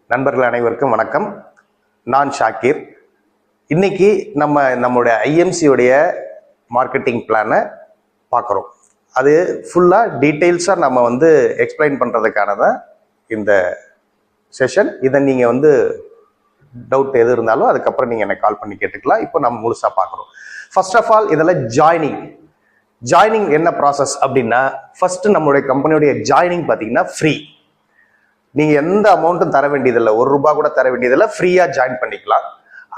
நண்பர்கள் அனைவருக்கும் வணக்கம். நான் ஷாக்கிர். இன்னைக்கு நம்மளுடைய ஐஎம்சியோடைய மார்க்கெட்டிங் பிளானை பார்க்குறோம். அது ஃபுல்லாக டீட்டெயில்ஸாக நம்ம எக்ஸ்பிளைன் பண்ணுறதுக்கான தான் இந்த செஷன். இதை நீங்கள் டவுட் எது இருந்தாலும் அதுக்கப்புறம் நீங்கள் எனக்கு கால் பண்ணி கேட்டுக்கலாம். இப்போ நம்ம முழுசாக பார்க்குறோம். ஃபர்ஸ்ட் ஆஃப் ஆல் இதில் ஜாயினிங் என்ன ப்ராசஸ் அப்படின்னா, ஃபர்ஸ்ட் நம்மளுடைய கம்பெனியுடைய ஜாயினிங் பார்த்தீங்கன்னா ஃப்ரீ. நீங்க எந்த அமௌண்ட்டும் தர வேண்டியதில்லை, ₹1 கூட தர வேண்டியதில்லை, ஃப்ரீயா ஜாயின் பண்ணிக்கலாம்.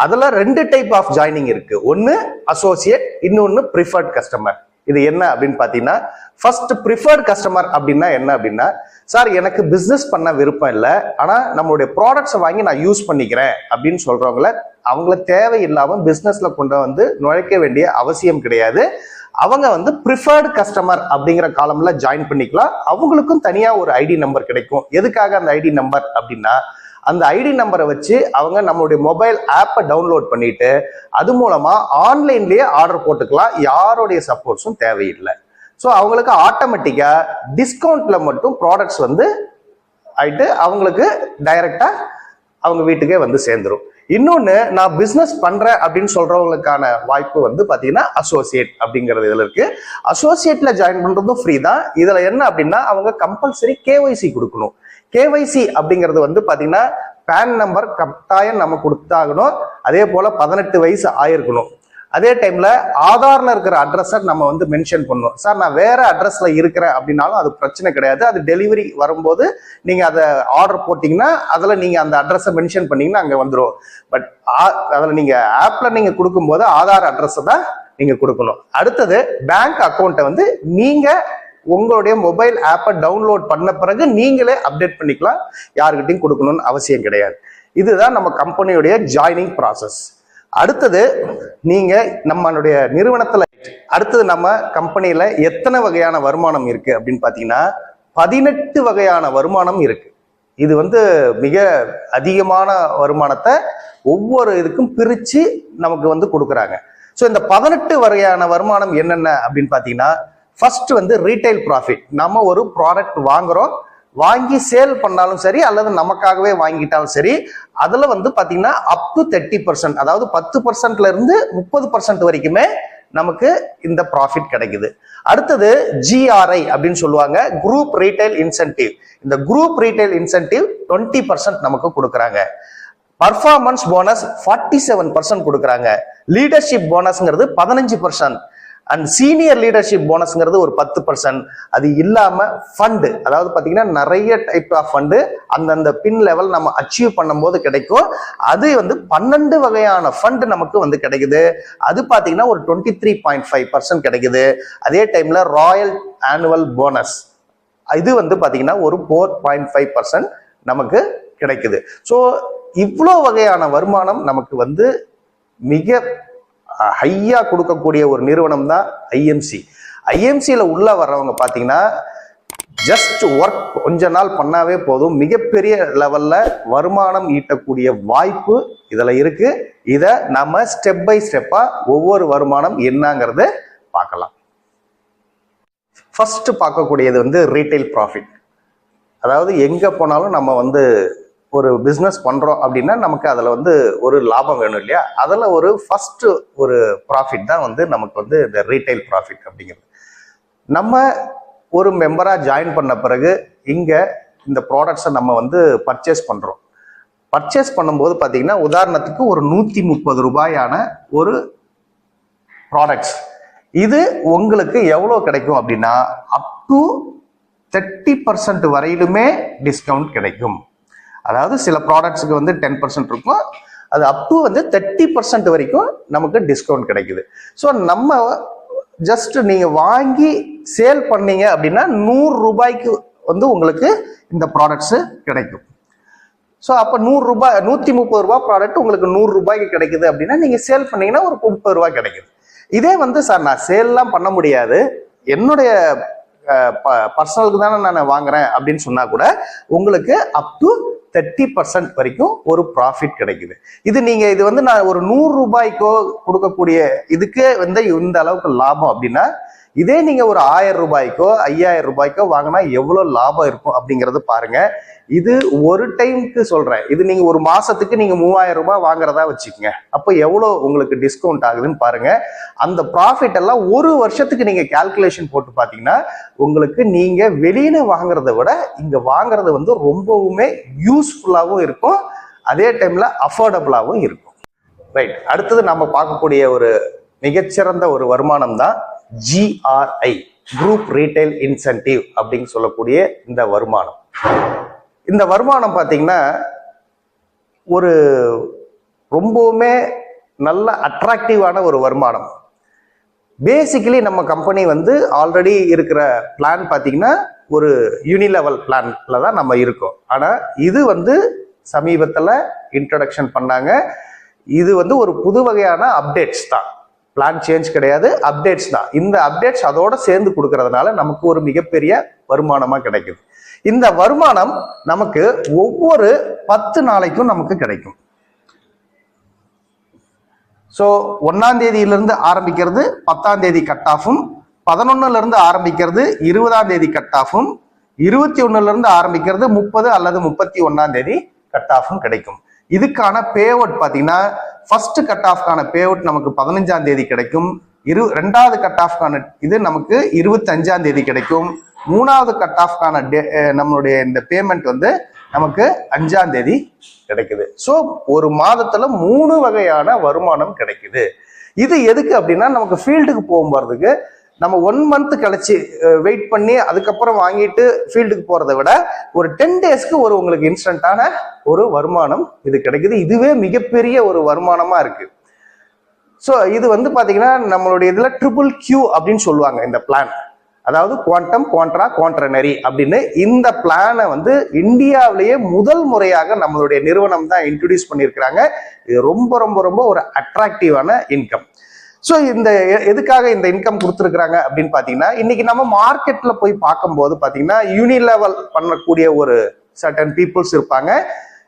அதுல 2 டைப் ஆஃப் ஜாயினிங் இருக்கு. ஒன்னு அசோசியேட், இன்னொன்னு ப்ரிஃபர்ட் கஸ்டமர். இது என்ன அப்படின்னு பாத்தீங்கன்னா, ஃபர்ஸ்ட் ப்ரிஃபர்ட் கஸ்டமர் அப்படின்னா என்ன அப்படின்னா, சார் எனக்கு பிசினஸ் பண்ண விருப்பம் இல்லை, ஆனா நம்மளுடைய ப்ராடக்ட்ஸை வாங்கி நான் யூஸ் பண்ணிக்கிறேன் அப்படின்னு சொல்றவங்கள அவங்கள தேவையில்லாம பிசினஸ்ல கொண்டு நுழைக்க வேண்டிய அவசியம் கிடையாது. அவங்க ப்ரிஃபர்டு கஸ்டமர் அப்படிங்கிற காலம்ல ஜாயின் பண்ணிக்கலாம். அவங்களுக்கும் தனியா ஒரு ஐடி நம்பர் கிடைக்கும். எதுக்காக அந்த ஐடி நம்பர் அப்படின்னா, அந்த ஐடி நம்பரை வச்சு அவங்க நம்மளுடைய மொபைல் ஆப்பை டவுன்லோட் பண்ணிட்டு அது மூலமா ஆன்லைன்லயே ஆர்டர் போட்டுக்கலாம். யாருடைய சப்போர்ட்ஸும் தேவையில்லை. ஸோ அவங்களுக்கு ஆட்டோமேட்டிக்கா டிஸ்கவுண்ட்ல மட்டும் ப்ராடக்ட்ஸ் ஆயிட்டு அவங்களுக்கு டைரக்டா அவங்க வீட்டுக்கே சேர்ந்துரும். இன்னொன்னு, நான் பிசினஸ் பண்றேன் அப்படின்னு சொல்றவங்களுக்கான வாய்ப்பு பாத்தீங்கன்னா அசோசியேட் அப்படிங்கிறது இதுல இருக்கு. அசோசியேட்ல ஜாயின் பண்றதும் ஃப்ரீ தான். இதுல என்ன அப்படின்னா, அவங்க கம்பல்சரி கேஒய்சி கொடுக்கணும். கேஒய்சி அப்படிங்கிறது பாத்தீங்கன்னா பேன் நம்பர் கட்டாயம் நம்ம கொடுத்தாகணும். அதே போல 18 வயசு ஆயிருக்கணும். அதே டைம்ல ஆதார்ல இருக்கிற அட்ரஸை நம்ம மென்ஷன் பண்ணணும். சார் நான் வேற அட்ரஸ்ல இருக்கிறேன் அப்படின்னாலும் அது பிரச்சனை கிடையாது. அது டெலிவரி வரும்போது நீங்க அதை ஆர்டர் போட்டீங்கன்னா அதுல நீங்க அந்த அட்ரஸை மென்ஷன் பண்ணீங்கன்னா அங்க வந்துடும். பட் அதுல நீங்க ஆப்ல நீங்க கொடுக்கும்போது ஆதார் அட்ரஸை தான் நீங்க கொடுக்கணும். அடுத்தது, பேங்க் அக்கௌண்ட்டை நீங்க உங்களுடைய மொபைல் ஆப்பை டவுன்லோட் பண்ண பிறகு நீங்களே அப்டேட் பண்ணிக்கலாம். யாருக்கிட்டையும் கொடுக்கணும்னு அவசியம் கிடையாது. இதுதான் நம்ம கம்பெனியுடைய ஜாயினிங் ப்ராசஸ். அடுத்தது, நீங்க நம்மளுடைய நிறுவனத்துல நம்ம கம்பெனியில எத்தனை வகையான வருமானம் இருக்கு அப்படின்னு பாத்தீங்கன்னா 18 வகையான வருமானம் இருக்கு. இது மிக அதிகமான வருமானத்தை ஒவ்வொரு இதுக்கும் பிரிச்சு நமக்கு கொடுக்குறாங்க. ஸோ இந்த 18 வகையான வருமானம் என்னென்ன அப்படின்னு பாத்தீங்கன்னா, ஃபர்ஸ்ட் ரீட்டைல் ப்ராஃபிட். நம்ம ஒரு ப்ராடக்ட் வாங்குறோம், வாங்கி சேல் பண்ணாலும் சரி அல்லது நமக்காகவே வாங்கிட்டாலும் சரி, அதுல பாத்தீங்கன்னா அப் டு 30%, அதாவது 10%ல இருந்து 30% வரைக்குமே நமக்கு இந்த ப்ராஃபிட் கிடைக்குது. அடுத்தது GRI அப்படின்னு சொல்லுவாங்க, குரூப் ரீட்டைல் இன்சென்டிவ். இந்த குரூப் ரீட்டைல் இன்சென்டிவ் 20% நமக்கு கொடுக்குறாங்க. பர்ஃபார்மன்ஸ் போனஸ் 47% கொடுக்குறாங்க. லீடர்ஷிப் போனஸ்ங்கிறது 15%. அண்ட் சீனியர் லீடர்ஷிப் போனஸ்ங்கிறது ஒரு 10%. அது இல்லாம ஃபண்டு, அதாவது பாத்தீங்கன்னா நிறைய டைப் ஆஃப் ஃபண்டு அந்தந்த பின் லெவல் நம்ம அச்சீவ் பண்ணும் போது கிடைக்கும். அது 12 வகையான ஃபண்டு நமக்கு கிடைக்குது. அது பாத்தீங்கன்னா ஒரு 23.5% கிடைக்குது. அதே டைம்ல ராயல் ஆனுவல் போனஸ் இது பாத்தீங்கன்னா ஒரு 4.5% நமக்கு கிடைக்குது. ஸோ இவ்வளோ வகையான வருமானம் நமக்கு மிக ஹையா கொடுக்கக்கூடிய ஒரு நிறுவனம் தான் ஐஎம்சி. ஐஎம்சியில உள்ள வர்றவங்க பாத்தீங்கன்னா ஜஸ்ட் ஒர்க் கொஞ்ச நாள் பண்ணாவே போதும், மிகப்பெரிய லெவல்ல வருமானம் ஈட்டக்கூடிய வாய்ப்பு இதுல இருக்கு. இத நம்ம ஸ்டெப் பை ஸ்டெப்பா ஒவ்வொரு வருமானம் என்னங்கிறத பார்க்கலாம். ஃபர்ஸ்ட் பார்க்கக்கூடியது ரீட்டைல் ப்ராஃபிட். அதாவது எங்க போனாலும் நம்ம ஒரு பிஸ்னஸ் பண்றோம் அப்படின்னா நமக்கு அதுல ஒரு லாபம் வேணும் இல்லையா? அதுல ஒரு ஃபர்ஸ்ட் ஒரு ப்ராஃபிட் தான் நமக்கு இந்த ரீட்டைல் ப்ராஃபிட் அப்படிங்கிறது. நம்ம ஒரு மெம்பரா ஜாயின் பண்ண பிறகு இங்க இந்த ப்ராடக்ட்ஸை நம்ம பர்ச்சேஸ் பண்றோம். பர்ச்சேஸ் பண்ணும்போது பாத்தீங்கன்னா, உதாரணத்துக்கு ஒரு ₹130 ஒரு ப்ராடக்ட்ஸ், இது உங்களுக்கு எவ்வளவு கிடைக்கும் அப்படின்னா அப் டு 30% வரையிலுமே டிஸ்கவுண்ட் கிடைக்கும். அதாவது சில ப்ராடக்ட்ஸுக்கு 10% இருக்கும், அது அப் டு 30% வரைக்கும் நமக்கு டிஸ்கவுண்ட் கிடைக்குது. ஸோ நம்ம ஜஸ்ட் நீங்க வாங்கி சேல் பண்ணீங்க அப்படின்னா ₹100 உங்களுக்கு இந்த ப்ராடக்ட்ஸ் கிடைக்கும். ஸோ அப்போ ₹130 ப்ராடக்ட் உங்களுக்கு ₹100 கிடைக்குது அப்படின்னா நீங்க சேல் பண்ணீங்கன்னா ஒரு ₹30 கிடைக்குது. இதே சார் நான் சேல்லாம் பண்ண முடியாது, என்னுடைய பர்சனலுக்கு தானே நான் வாங்குறேன் அப்படின்னு சொன்னா கூட உங்களுக்கு அப் டு 30% வரைக்கும் ஒரு ப்ராஃபிட் கிடைக்குது. இது நீங்க நான் ஒரு ₹100 கொடுக்கக்கூடிய இதுக்கு இந்த அளவுக்கு லாபம் அப்படின்னா, இதே நீங்க ஒரு 1000 ரூபாய்க்கோ 5000 ரூபாய்க்கோ வாங்கினா எவ்வளவு லாபம் இருக்கும் அப்படிங்கறது பாருங்க. இது ஒரு டைமுக்கு சொல்றேன். இது நீங்க ஒரு மாசத்துக்கு நீங்க 3000 ரூபாய் வாங்குறதா வச்சுக்கோங்க. அப்போ எவ்வளவு உங்களுக்கு டிஸ்கவுண்ட் ஆகுதுன்னு பாருங்க. அந்த ப்ராஃபிட் எல்லாம் ஒரு வருஷத்துக்கு நீங்க கால்குலேஷன் போட்டு பாத்தீங்கன்னா உங்களுக்கு நீங்க வெளியில வாங்குறத விட இங்க வாங்குறது வந்து ரொம்பவுமே யூஸ்ஃபுல்லாகவும் இருக்கும், அதே டைம்ல அஃபோர்டபுளாகவும் இருக்கும். ரைட், அடுத்தது நம்ம பார்க்கக்கூடிய ஒரு மிகச்சிறந்த ஒரு வருமானம் தான் GRI, குரூப் ரீட்டைல் இன்சென்டிவ் அப்படின்னு சொல்லக்கூடிய இந்த வருமானம். இந்த வருமானம் பார்த்தீங்கன்னா ஒரு ரொம்பவுமே நல்ல அட்ராக்டிவான ஒரு வருமானம். பேசிக்கலி நம்ம கம்பெனி வந்து ஆல்ரெடி இருக்கிற பிளான் பார்த்தீங்கன்னா ஒரு யூனிலெவல் பிளான்ல தான் நம்ம இருக்கோம். ஆனால் இது வந்து சமீபத்தில் இன்ட்ரடக்ஷன் பண்ணாங்க. இது வந்து ஒரு புது வகையான அப்டேட்ஸ் தான், பிளான் சேஞ்ச் கிடையாது, அப்டேட்ஸ் தான். இந்த அப்டேட்ஸ் அதோட சேர்ந்து கொடுக்கறதுனால நமக்கு ஒரு மிகப்பெரிய வருமானமா கிடைக்குது. இந்த வருமானம் நமக்கு ஒவ்வொரு 10 நாளைக்கும் நமக்கு கிடைக்கும். ஸோ 1ஆம் தேதியிலிருந்து ஆரம்பிக்கிறது 10ஆம் தேதி கட் ஆஃபும், 11ல இருந்து ஆரம்பிக்கிறது 20ஆம் தேதி கட் ஆஃபும், 21ல இருந்து ஆரம்பிக்கிறது 30 அல்லது 31ஆம் தேதி கட் ஆஃபும் கிடைக்கும். இதுக்கான பே அவுட் பார்த்தீங்கன்னா ஃபர்ஸ்ட் கட் ஆஃப்கான பே அவுட் நமக்கு 15ஆம் தேதி கிடைக்கும். ரெண்டாவது கட் ஆஃப்கான இது நமக்கு 25ஆம் தேதி கிடைக்கும். மூணாவது கட் ஆஃப்கான நம்மளுடைய இந்த பேமெண்ட் வந்து நமக்கு 5ஆம் தேதி கிடைக்குது. ஸோ ஒரு மாதத்துல 3 வகையான வருமானம் கிடைக்குது. இது எதுக்கு அப்படின்னா நமக்கு ஃபீல்டுக்கு போகும்போதுக்கு நம்ம 1 மந்த் கழிச்சு வெயிட் பண்ணி அதுக்கப்புறம் வாங்கிட்டு ஃபீல்டுக்கு போறதை விட ஒரு 10 டேஸ்க்கு ஒரு உங்களுக்கு இன்ஸ்டன்டான ஒரு வருமானம் இது கிடைக்குது. இதுவே மிகப்பெரிய ஒரு வருமானமா இருக்கு. ஸோ இது வந்து பாத்தீங்கன்னா நம்மளுடைய இதுல QQQ அப்படின்னு சொல்லுவாங்க இந்த பிளான், அதாவது குவாண்டம் குவான்ட்ரா குவான்ட்ரனரி அப்படின்னு. இந்த பிளானை வந்து இந்தியாவிலேயே முதல் முறையாக நம்மளுடைய நிறுவனம் தான் இன்ட்ரோடியூஸ் பண்ணியிருக்கிறாங்க. இது ரொம்ப ரொம்ப ரொம்ப ஒரு அட்ராக்டிவான இன்கம். ஸோ இந்த எதுக்காக இந்த இன்கம் கொடுத்துருக்குறாங்க அப்படின்னு பார்த்தீங்கன்னா இன்னைக்கு நம்ம மார்க்கெட்ல போய் பார்க்கும்போது பார்த்தீங்கன்னா யூனிலெவல் பண்ணக்கூடிய ஒரு சர்டன் பீப்புள்ஸ் இருப்பாங்க.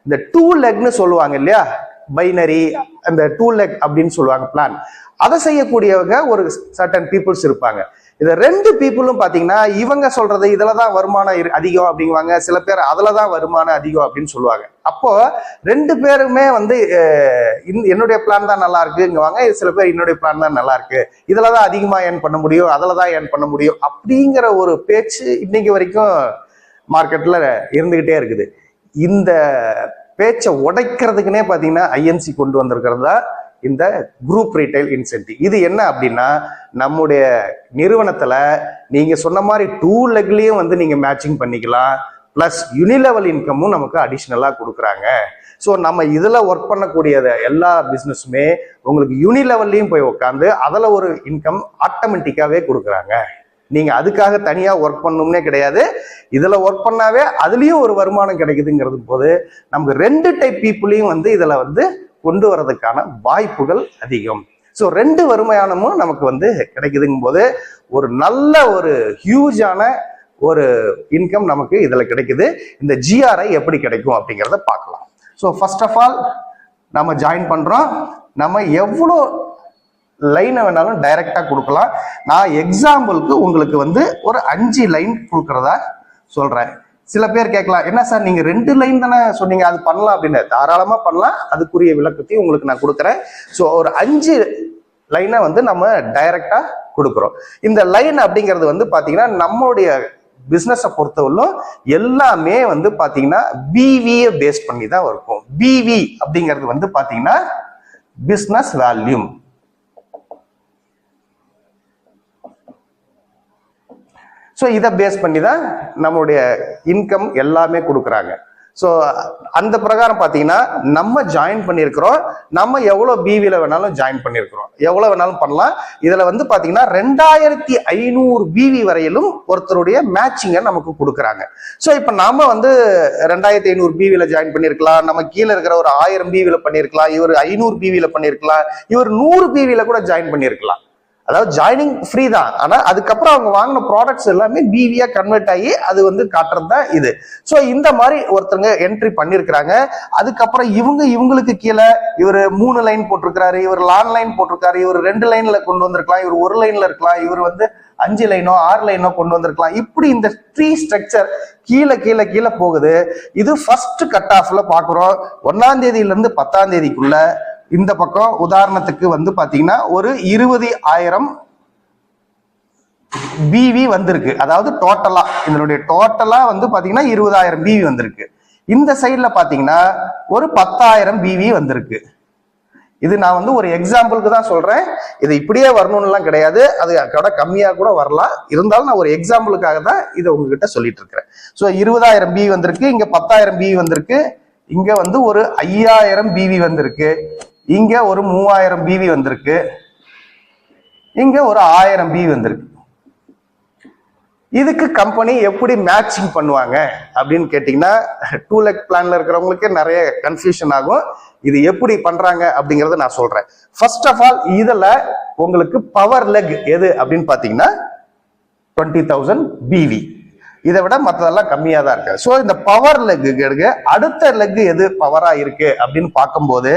இந்த 2 லெக்னு சொல்லுவாங்க இல்லையா, பைனரி, அந்த 2 லெக் அப்படின்னு சொல்லுவாங்க பிளான், அதை செய்யக்கூடியவங்க ஒரு சர்டன் பீப்புள்ஸ் இருப்பாங்க. இந்த 2 பீப்புளும் பாத்தீங்கன்னா இவங்க சொல்றது இதுலதான் வருமானம் அதிகம் அப்படிங்குவாங்க, சில பேர் அதுலதான் வருமானம் அதிகம் அப்படின்னு சொல்லுவாங்க. அப்போ 2 பேருமே வந்து என்னுடைய பிளான் தான் நல்லா இருக்குங்குவாங்க, சில பேர் என்னுடைய பிளான் தான் நல்லா இருக்கு, இதுலதான் அதிகமா ஏர்ன் பண்ண முடியும், அதுலதான் ஏர்ன் பண்ண முடியும் அப்படிங்கிற ஒரு பேச்சு இன்னைக்கு வரைக்கும் மார்க்கெட்ல இருந்துகிட்டே இருக்குது. இந்த பேச்சை உடைக்கிறதுக்குன்னே பாத்தீங்கன்னா ஐஎன்சி கொண்டு வந்திருக்கிறது தான் இந்த குரூப் ரீட்டைல் இன்சென்டிவ். இது என்ன அப்படின்னா நம்முடைய நிறுவனத்துல நீங்க சொன்ன மாதிரி 2 லெக்லயும் வந்து நீங்க மேட்சிங் பண்ணிக்கலாம், பிளஸ் யூனிலெவல் இன்கமும் நமக்கு அடிஷ்னலா கொடுக்குறாங்க. ஸோ நம்ம இதுல ஒர்க் பண்ணக்கூடிய எல்லா பிசினஸுமே உங்களுக்கு யூனிலெவல்லையும் போய் உட்காந்து அதுல ஒரு இன்கம் ஆட்டோமேட்டிக்காவே கொடுக்குறாங்க. நீங்க அதுக்காக தனியா ஒர்க் பண்ணணும்னே கிடையாது, இதுல ஒர்க் பண்ணாவே அதுலயும் ஒரு வருமானம் கிடைக்குதுங்கிறது போது நமக்கு 2 டைப் பீப்புளையும் வந்து இதுல வந்து கொண்டு வரதுக்கான வாய்ப்புகள் அதிகம். ஸோ 2 வருமானமும் நமக்கு வந்து கிடைக்குதுங்கும் போது ஒரு நல்ல ஒரு ஹியூஜான ஒரு இன்கம் நமக்கு இதுல கிடைக்குது. இந்த GRI எப்படி கிடைக்கும் அப்படிங்கிறத பார்க்கலாம். ஸோ ஃபர்ஸ்ட் ஆஃப் ஆல் நம்ம ஜாயின் பண்றோம். நம்ம எவ்வளோ லைனை வேணாலும் டைரக்டா கொடுக்கலாம். நான் எக்ஸாம்பிளுக்கு உங்களுக்கு வந்து ஒரு 5 லைன் கொடுக்கறதா சொல்றேன். சில பேர் கேட்கலாம், என்ன சார் நீங்க 2 லைன் தானே சொன்னீங்க, அது பண்ணலாம் அப்படின்னு. தாராளமா பண்ணலாம், அதுக்குரிய விளக்கத்தையும் உங்களுக்கு நான் கொடுக்குறேன். ஸோ ஒரு 5 லைனை வந்து நம்ம டைரக்டா கொடுக்குறோம். இந்த லைன் அப்படிங்கிறது வந்து பாத்தீங்கன்னா நம்மளுடைய பிசினஸை பொறுத்தவரைக்கும் எல்லாமே வந்து பாத்தீங்கன்னா பிவியை பேஸ் பண்ணி தான் இருக்கும். பிவி அப்படிங்கிறது வந்து பாத்தீங்கன்னா பிசினஸ் வேல்யூம். ஸோ இதை பேஸ் பண்ணி தான் நம்மளுடைய இன்கம் எல்லாமே கொடுக்குறாங்க. ஸோ அந்த பிரகாரம் பார்த்தீங்கன்னா நம்ம ஜாயின் பண்ணியிருக்கிறோம். நம்ம எவ்வளோ பிவியில் வேணாலும் ஜாயின் பண்ணியிருக்கிறோம், எவ்வளோ வேணாலும் பண்ணலாம். இதில் வந்து பார்த்தீங்கன்னா 2500 பிவி வரையிலும் ஒருத்தருடைய மேட்சிங்கை நமக்கு கொடுக்குறாங்க. ஸோ இப்போ நாம வந்து 2500 பிவியில் ஜாயின் பண்ணியிருக்கலாம், நம்ம கீழே இருக்கிற ஒரு 1000 பிவியில் பண்ணியிருக்கலாம், இவர் 500 பிவியில் பண்ணியிருக்கலாம், இவர் 100 பிவியில் கூட ஜாயின் பண்ணியிருக்கலாம். அதாவது ஜாயினிங் ஃப்ரீ தான், ஆனா அதுக்கப்புறம் அவங்க வாங்கின ப்ராடக்ட்ஸ் எல்லாமே பிவியா கன்வெர்ட் ஆகி அது வந்து காட்டுறது தான் இது. ஸோ இந்த மாதிரி ஒருத்தங்க என்ட்ரி பண்ணிருக்கிறாங்க. அதுக்கப்புறம் இவங்களுக்கு கீழே இவர் 3 லைன் போட்டிருக்கிறாரு, இவர் லான் லைன் போட்டிருக்காரு, இவர் 2 லைன்ல கொண்டு வந்திருக்கலாம், இவர் 1 லைன்ல இருக்கலாம், இவர் வந்து 5 லைனோ 6 லைனோ கொண்டு வந்திருக்கலாம். இப்படி இந்த ட்ரீ ஸ்ட்ரக்சர் கீழே கீழே கீழே போகுது. இது ஃபர்ஸ்ட் கட் ஆஃப்ல பாக்குறோம். 1ஆம் தேதியிலிருந்து 10ஆம் தேதிக்குள்ள இந்த பக்கம் உதாரணத்துக்கு வந்து பாத்தீங்கன்னா ஒரு 20,000 பிவி வந்திருக்கு. அதாவது டோட்டலா இதனுடைய டோட்டலா வந்து பாத்தீங்கன்னா 20,000 பிவி வந்திருக்கு. இந்த சைட்ல பாத்தீங்கன்னா ஒரு 10,000 பிவி வந்திருக்கு. இது நான் வந்து ஒரு எக்ஸாம்பிளுக்கு தான் சொல்றேன். இது இப்படியே வரணும்லாம் கிடையாது, அது கூட கம்மியா கூட வரலாம். இருந்தாலும் நான் ஒரு எக்ஸாம்பிளுக்காக தான் இதை உங்ககிட்ட சொல்லிட்டு இருக்கிறேன். ஸோ 20,000 பிவி வந்திருக்கு, இங்க 10,000 பிவி வந்திருக்கு, இங்க வந்து ஒரு 5,000 பிவி வந்திருக்கு, இங்க ஒரு 3,000 பிவி வந்திருக்கு, இங்க ஒரு 1000 பிவி வந்திருக்கு. இதுக்கு கம்பெனி எப்படி மேட்சிங் பண்ணுவாங்க அப்படின்னு கேட்டீங்கன்னா 2 lakh பிளான்ல இருக்கிறவங்களுக்கு நிறைய கன்ஃபியூஷன் ஆகும். இது எப்படி பண்றாங்க அப்படிங்கறத நான் சொல்றேன். ஃபர்ஸ்ட் ஆஃப் ஆல் இதுல உங்களுக்கு பவர் லெக் எது அப்படின்னு பாத்தீங்கன்னா 20,000 பிவி. இதை விட மற்றதெல்லாம் கம்மியா தான் இருக்கு. ஸோ இந்த பவர் லெக்கு அடுத்த லெக் எது பவரா இருக்கு அப்படின்னு பார்க்கும்போது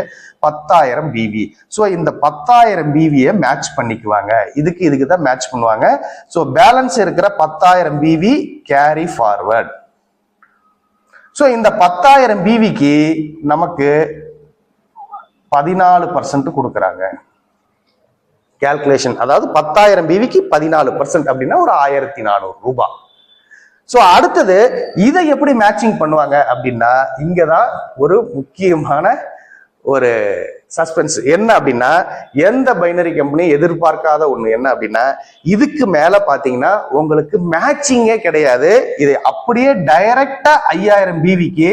10,000 பிவி. ஸோ இந்த 10,000 பிவியை மேட்ச் பண்ணிக்குவாங்க. இதுக்கு தான் மேட்ச் பண்ணுவாங்க. ஸோ பேலன்ஸ் இருக்கிற 10,000 பிவி கேரி ஃபார்வர்ட். ஸோ இந்த 10,000 பிவிக்கு நமக்கு 14% கொடுக்குறாங்க கால்குலேஷன். அதாவது 10,000 பிவிக்கு 14% அப்படின்னா ஒரு 1,400 ரூபாய். சோ அடுத்தது இதை எப்படி மேட்சிங் பண்ணுவாங்க அப்படின்னா இங்கதான் ஒரு முக்கியமான ஒரு சஸ்பென்ஸ் என்ன அப்படின்னா, எந்த பைனரி கம்பெனி எதிர்பார்க்காத ஒண்ணு என்ன அப்படின்னா, இதுக்கு மேல பாத்தீங்கன்னா உங்களுக்கு மேட்சிங்கே கிடையாது. இது அப்படியே டைரக்டா 5,000 பிவிக்கு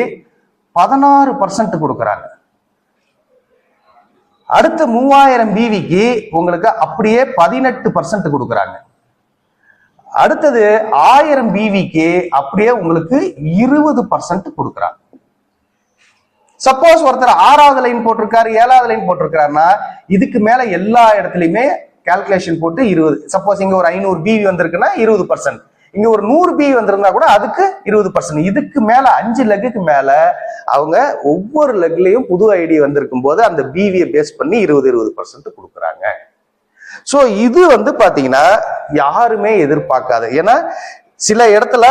16% கொடுக்குறாங்க. அடுத்த 3,000 பிவிக்கு உங்களுக்கு அப்படியே 18% கொடுக்குறாங்க. அடுத்தது 1000 பிவிக்கு அப்படியே உங்களுக்கு 20% கொடுக்குறாங்க. சப்போஸ் ஒருத்தர் 6வது லைன் போட்டிருக்காரு, 7வது லைன் போட்டிருக்காருன்னா இதுக்கு மேல எல்லா இடத்துலயுமே கால்குலேஷன் போட்டு 20. சப்போஸ் இங்க ஒரு 500 பிவி வந்திருக்குன்னா 20%, இங்க ஒரு 100 பிவி வந்திருந்தா கூட அதுக்கு 20%. இதுக்கு மேல 5 லெக்குக்கு மேல அவங்க ஒவ்வொரு லெக்லயும் புது ஐடி வந்திருக்கும் போது அந்த பிவியை பேஸ் பண்ணி 20% கொடுக்குறாங்க. சோ இது வந்து பாத்தீங்கன்னா யாருமே எதிர்பார்க்காது. ஏன்னா சில இடத்துல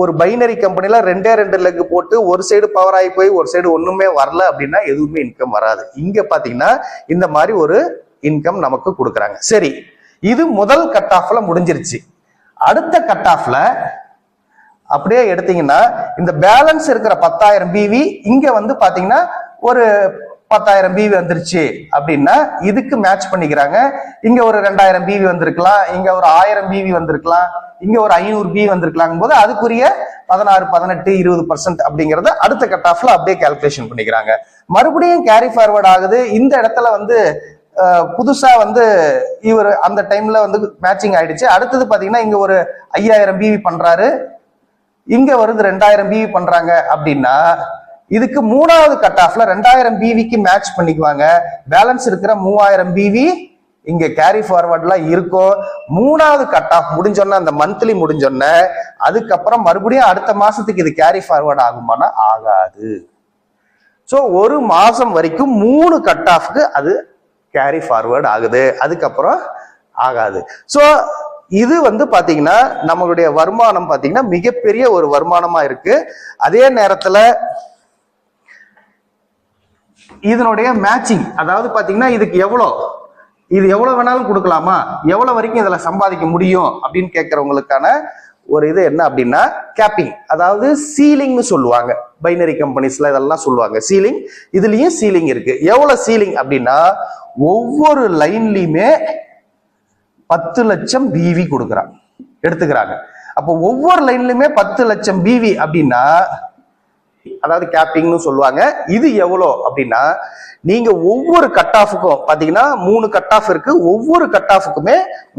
ஒரு பைனரி கம்பெனில 2 லெக் போட்டு ஒரு சைடு பவர் ஆகி போய் ஒரு சைடு ஒண்ணுமே வரல அப்படின்னா எதுவுமே இன்கம் வராது. இங்க பாத்தீங்கன்னா இந்த மாதிரி ஒரு இன்கம் நமக்கு கொடுக்குறாங்க. சரி, இது முதல் கட் ஆஃப்ல முடிஞ்சிருச்சு. அடுத்த கட் ஆஃப்ல அப்படியே எடுத்தீங்கன்னா இந்த பேலன்ஸ் இருக்கிற 10,000 பிவி இங்க வந்து பாத்தீங்கன்னா ஒரு 10,000 பிவி வந்துருச்சு அப்படின்னா இதுக்கு மேட்ச் பண்ணிக்கிறாங்க. இங்க ஒரு 2,000 பிவி வந்திருக்கலாம், இங்க ஒரு 1000 பிவி வந்திருக்கலாம், இங்க ஒரு 500 பிவி வந்திருக்கலாம் போது அதுக்குரிய 16, 18, 20% அப்படிங்கறத அடுத்த கட் ஆஃப்ல அப்படியே கால்குலேஷன் பண்ணிக்கிறாங்க. மறுபடியும் கேரி ஃபார்வர்ட் ஆகுது. இந்த இடத்துல வந்து புதுசா வந்து இவர் அந்த டைம்ல வந்து மேட்சிங் ஆயிடுச்சு. அடுத்தது பாத்தீங்கன்னா இங்க ஒரு 5,000 பிவி பண்றாரு, இங்க வருது 2,000 பிவி பண்றாங்க அப்படின்னா இதுக்கு 3வது கட் ஆஃப்ல 2,000 பிவிக்கு மேட்ச் பண்ணிக்குவாங்க. பேலன்ஸ் இருக்கிற 3,000 பிவி இங்க கேரி ஃபார்வர்ட்ல இருக்கும். 3வது கட் ஆஃப் முடிஞ்சோன்னா அந்த மந்த்லி முடிஞ்சோன்ன அதுக்கப்புறம் மறுபடியும் அடுத்த மாசத்துக்கு இது கேரி ஃபார்வர்ட் ஆகுமானா ஆகாது. சோ ஒரு மாசம் வரைக்கும் 3 கட் ஆஃப்க்கு அது கேரி ஃபார்வர்ட் ஆகுது, அதுக்கப்புறம் ஆகாது. சோ இது வந்து பாத்தீங்கன்னா நம்மளுடைய வருமானம் பாத்தீங்கன்னா மிகப்பெரிய ஒரு வருமானமா இருக்கு. அதே நேரத்துல இதனுடைய மேட்சிங், அதாவது பாத்தீங்கன்னா இதுக்கு இது எவ்வளவு வேணாலும் கொடுக்கலாமா, எவ்வளவு வரைக்கும் இதுல சம்பாதிக்க முடியும் அப்படின்னு கேட்கறவங்களுக்கான ஒரு இது என்ன அப்படின்னா கேப்பிங், அதாவது சீலிங்னு சொல்லுவாங்க. பைனரி கம்பெனிஸ்ல இதெல்லாம் சொல்லுவாங்க சீலிங். இதுலயும் சீலிங் இருக்கு. எவ்வளவு சீலிங் அப்படின்னா ஒவ்வொரு லைன்லயுமே 10 லட்சம் பிவி கொடுக்குறாங்க, எடுத்துக்கிறாங்க. அப்போ ஒவ்வொரு லைன்லயுமே 10 லட்சம் பிவி அப்படின்னா அதாவது கேப்பிங்னு சொல்லுவாங்க. இது எவ்வளோ அப்படின்னா நீங்க ஒவ்வொரு கட் ஆஃபுக்கும் பாத்தீங்கன்னா 3 கட் ஆஃப் இருக்கு. ஒவ்வொரு கட் ஆஃபுக்குமே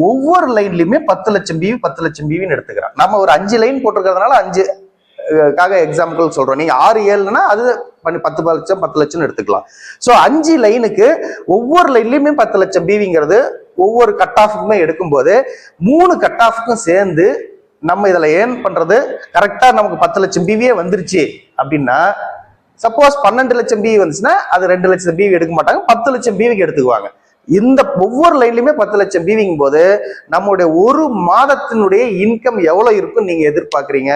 ஒவ்வொரு லைன்லயுமே 10 லட்சம் பிவி 10 லட்சம் பிவின்னு எடுத்துக்கிறோம். நம்ம ஒரு 5 லைன் போட்டிருக்கிறதுனால 5க்காக எக்ஸாம்பிள் சொல்றோம். நீங்க 6, 7னா அது 10 லட்சம் 10 லட்சம் எடுத்துக்கலாம். ஸோ 5 லைனுக்கு ஒவ்வொரு லைன்லயுமே 10 லட்சம் பிவிங்கிறது ஒவ்வொரு கட் ஆஃபுக்குமே எடுக்கும்போது 3 கட் ஆஃபுக்கும் சேர்ந்து நம்ம இதுல ஏர்ன் பண்றது கரெக்டா நமக்கு 10 லட்சம் பிவியே வந்துருச்சு அப்படின்னா, சப்போஸ் 12 லட்சம் பிவி வந்துச்சுன்னா அது 2 லட்சம் பிவி எடுக்க மாட்டாங்க, 10 லட்சம் பிவிக்கு எடுத்துக்குவாங்க. இந்த ஒவ்வொரு லைன்லயுமே 10 லட்சம் பிவிங்கும் போது நம்மளுடைய ஒரு மாதத்தினுடைய இன்கம் எவ்வளவு இருக்குன்னு நீங்க எதிர்பார்க்குறீங்க?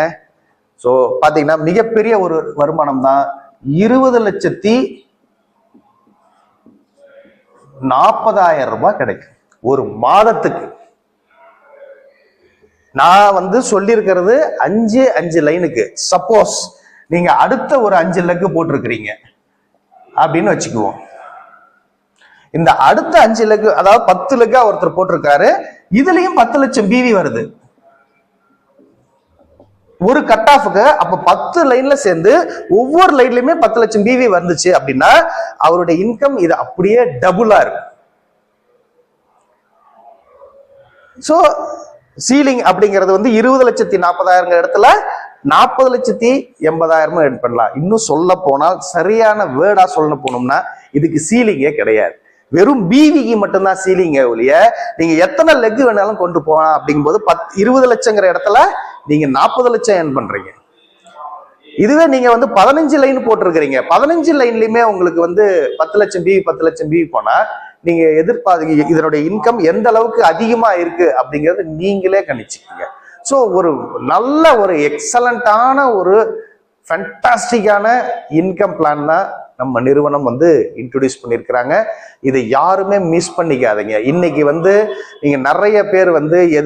ஸோ பாத்தீங்கன்னா மிகப்பெரிய ஒரு வருமானம் தான். 20,40,000 ரூபாய் கிடைக்கும் ஒரு மாதத்துக்கு. நான் சொல்லியிருக்கிறது 5 லைனுக்கு. சப்போஸ் நீங்க அடுத்த ஒரு 5 லெக்கு போட்டிருக்கிறீங்க அப்படின்னு வச்சுக்குவோம். இந்த அடுத்த 5 லெக்கு, அதாவது 10 லெக்கா ஒருத்தர் போட்டிருக்காரு, இதுலயும் 10 லட்சம் பிவி வருது ஒரு கட் ஆஃபுக்கு. அப்ப 10 லைன்ல சேர்ந்து ஒவ்வொரு லைன்லயுமே 10 லட்சம் பிவி வந்துச்சு அப்படின்னா அவருடைய இன்கம் இது அப்படியே டபுளா இருக்கும். சோ சீலிங் அப்படிங்கிறது 20,40,000 இடத்துல 40,80,000 எர்ன் பண்ணலாம். இன்னும் சொல்ல போனால் சரியான வேர்டா சொல்ல போனோம்னா இதுக்கு சீலிங்கே கிடையாது. வெறும் பிவிக்கு மட்டும்தான் சீலிங்க ஒழிய நீங்க எத்தனை லெக் வேணாலும் கொண்டு போகலாம். அப்படிங்கும்போது 20 லட்சங்கிற இடத்துல நீங்க 40 லட்சம் எர்ன் பண்றீங்க. இதுவே நீங்க 15 லைன் போட்டிருக்கிறீங்க, 15 லைன்லயுமே உங்களுக்கு 10 லட்சம் பிவி 10 லட்சம் பிவி போனா நீங்க எதிர்பார்க்க இதனுடைய இன்கம் எந்த அளவுக்கு அதிகமா இருக்கு அப்படிங்கறது நீங்களே கணிச்சுக்கீங்க. ஸோ ஒரு நல்ல ஒரு எக்ஸலண்டான ஒரு ஃபேண்டாஸ்டிக்கான இன்கம் பிளான் தான் நம்ம நிறுவனம் இன்ட்ரோடியூஸ் பண்ணியிருக்கிறாங்க. இதை யாருமே மிஸ் பண்ணிக்காதீங்க. இன்னைக்கு நீங்க நிறைய பேர்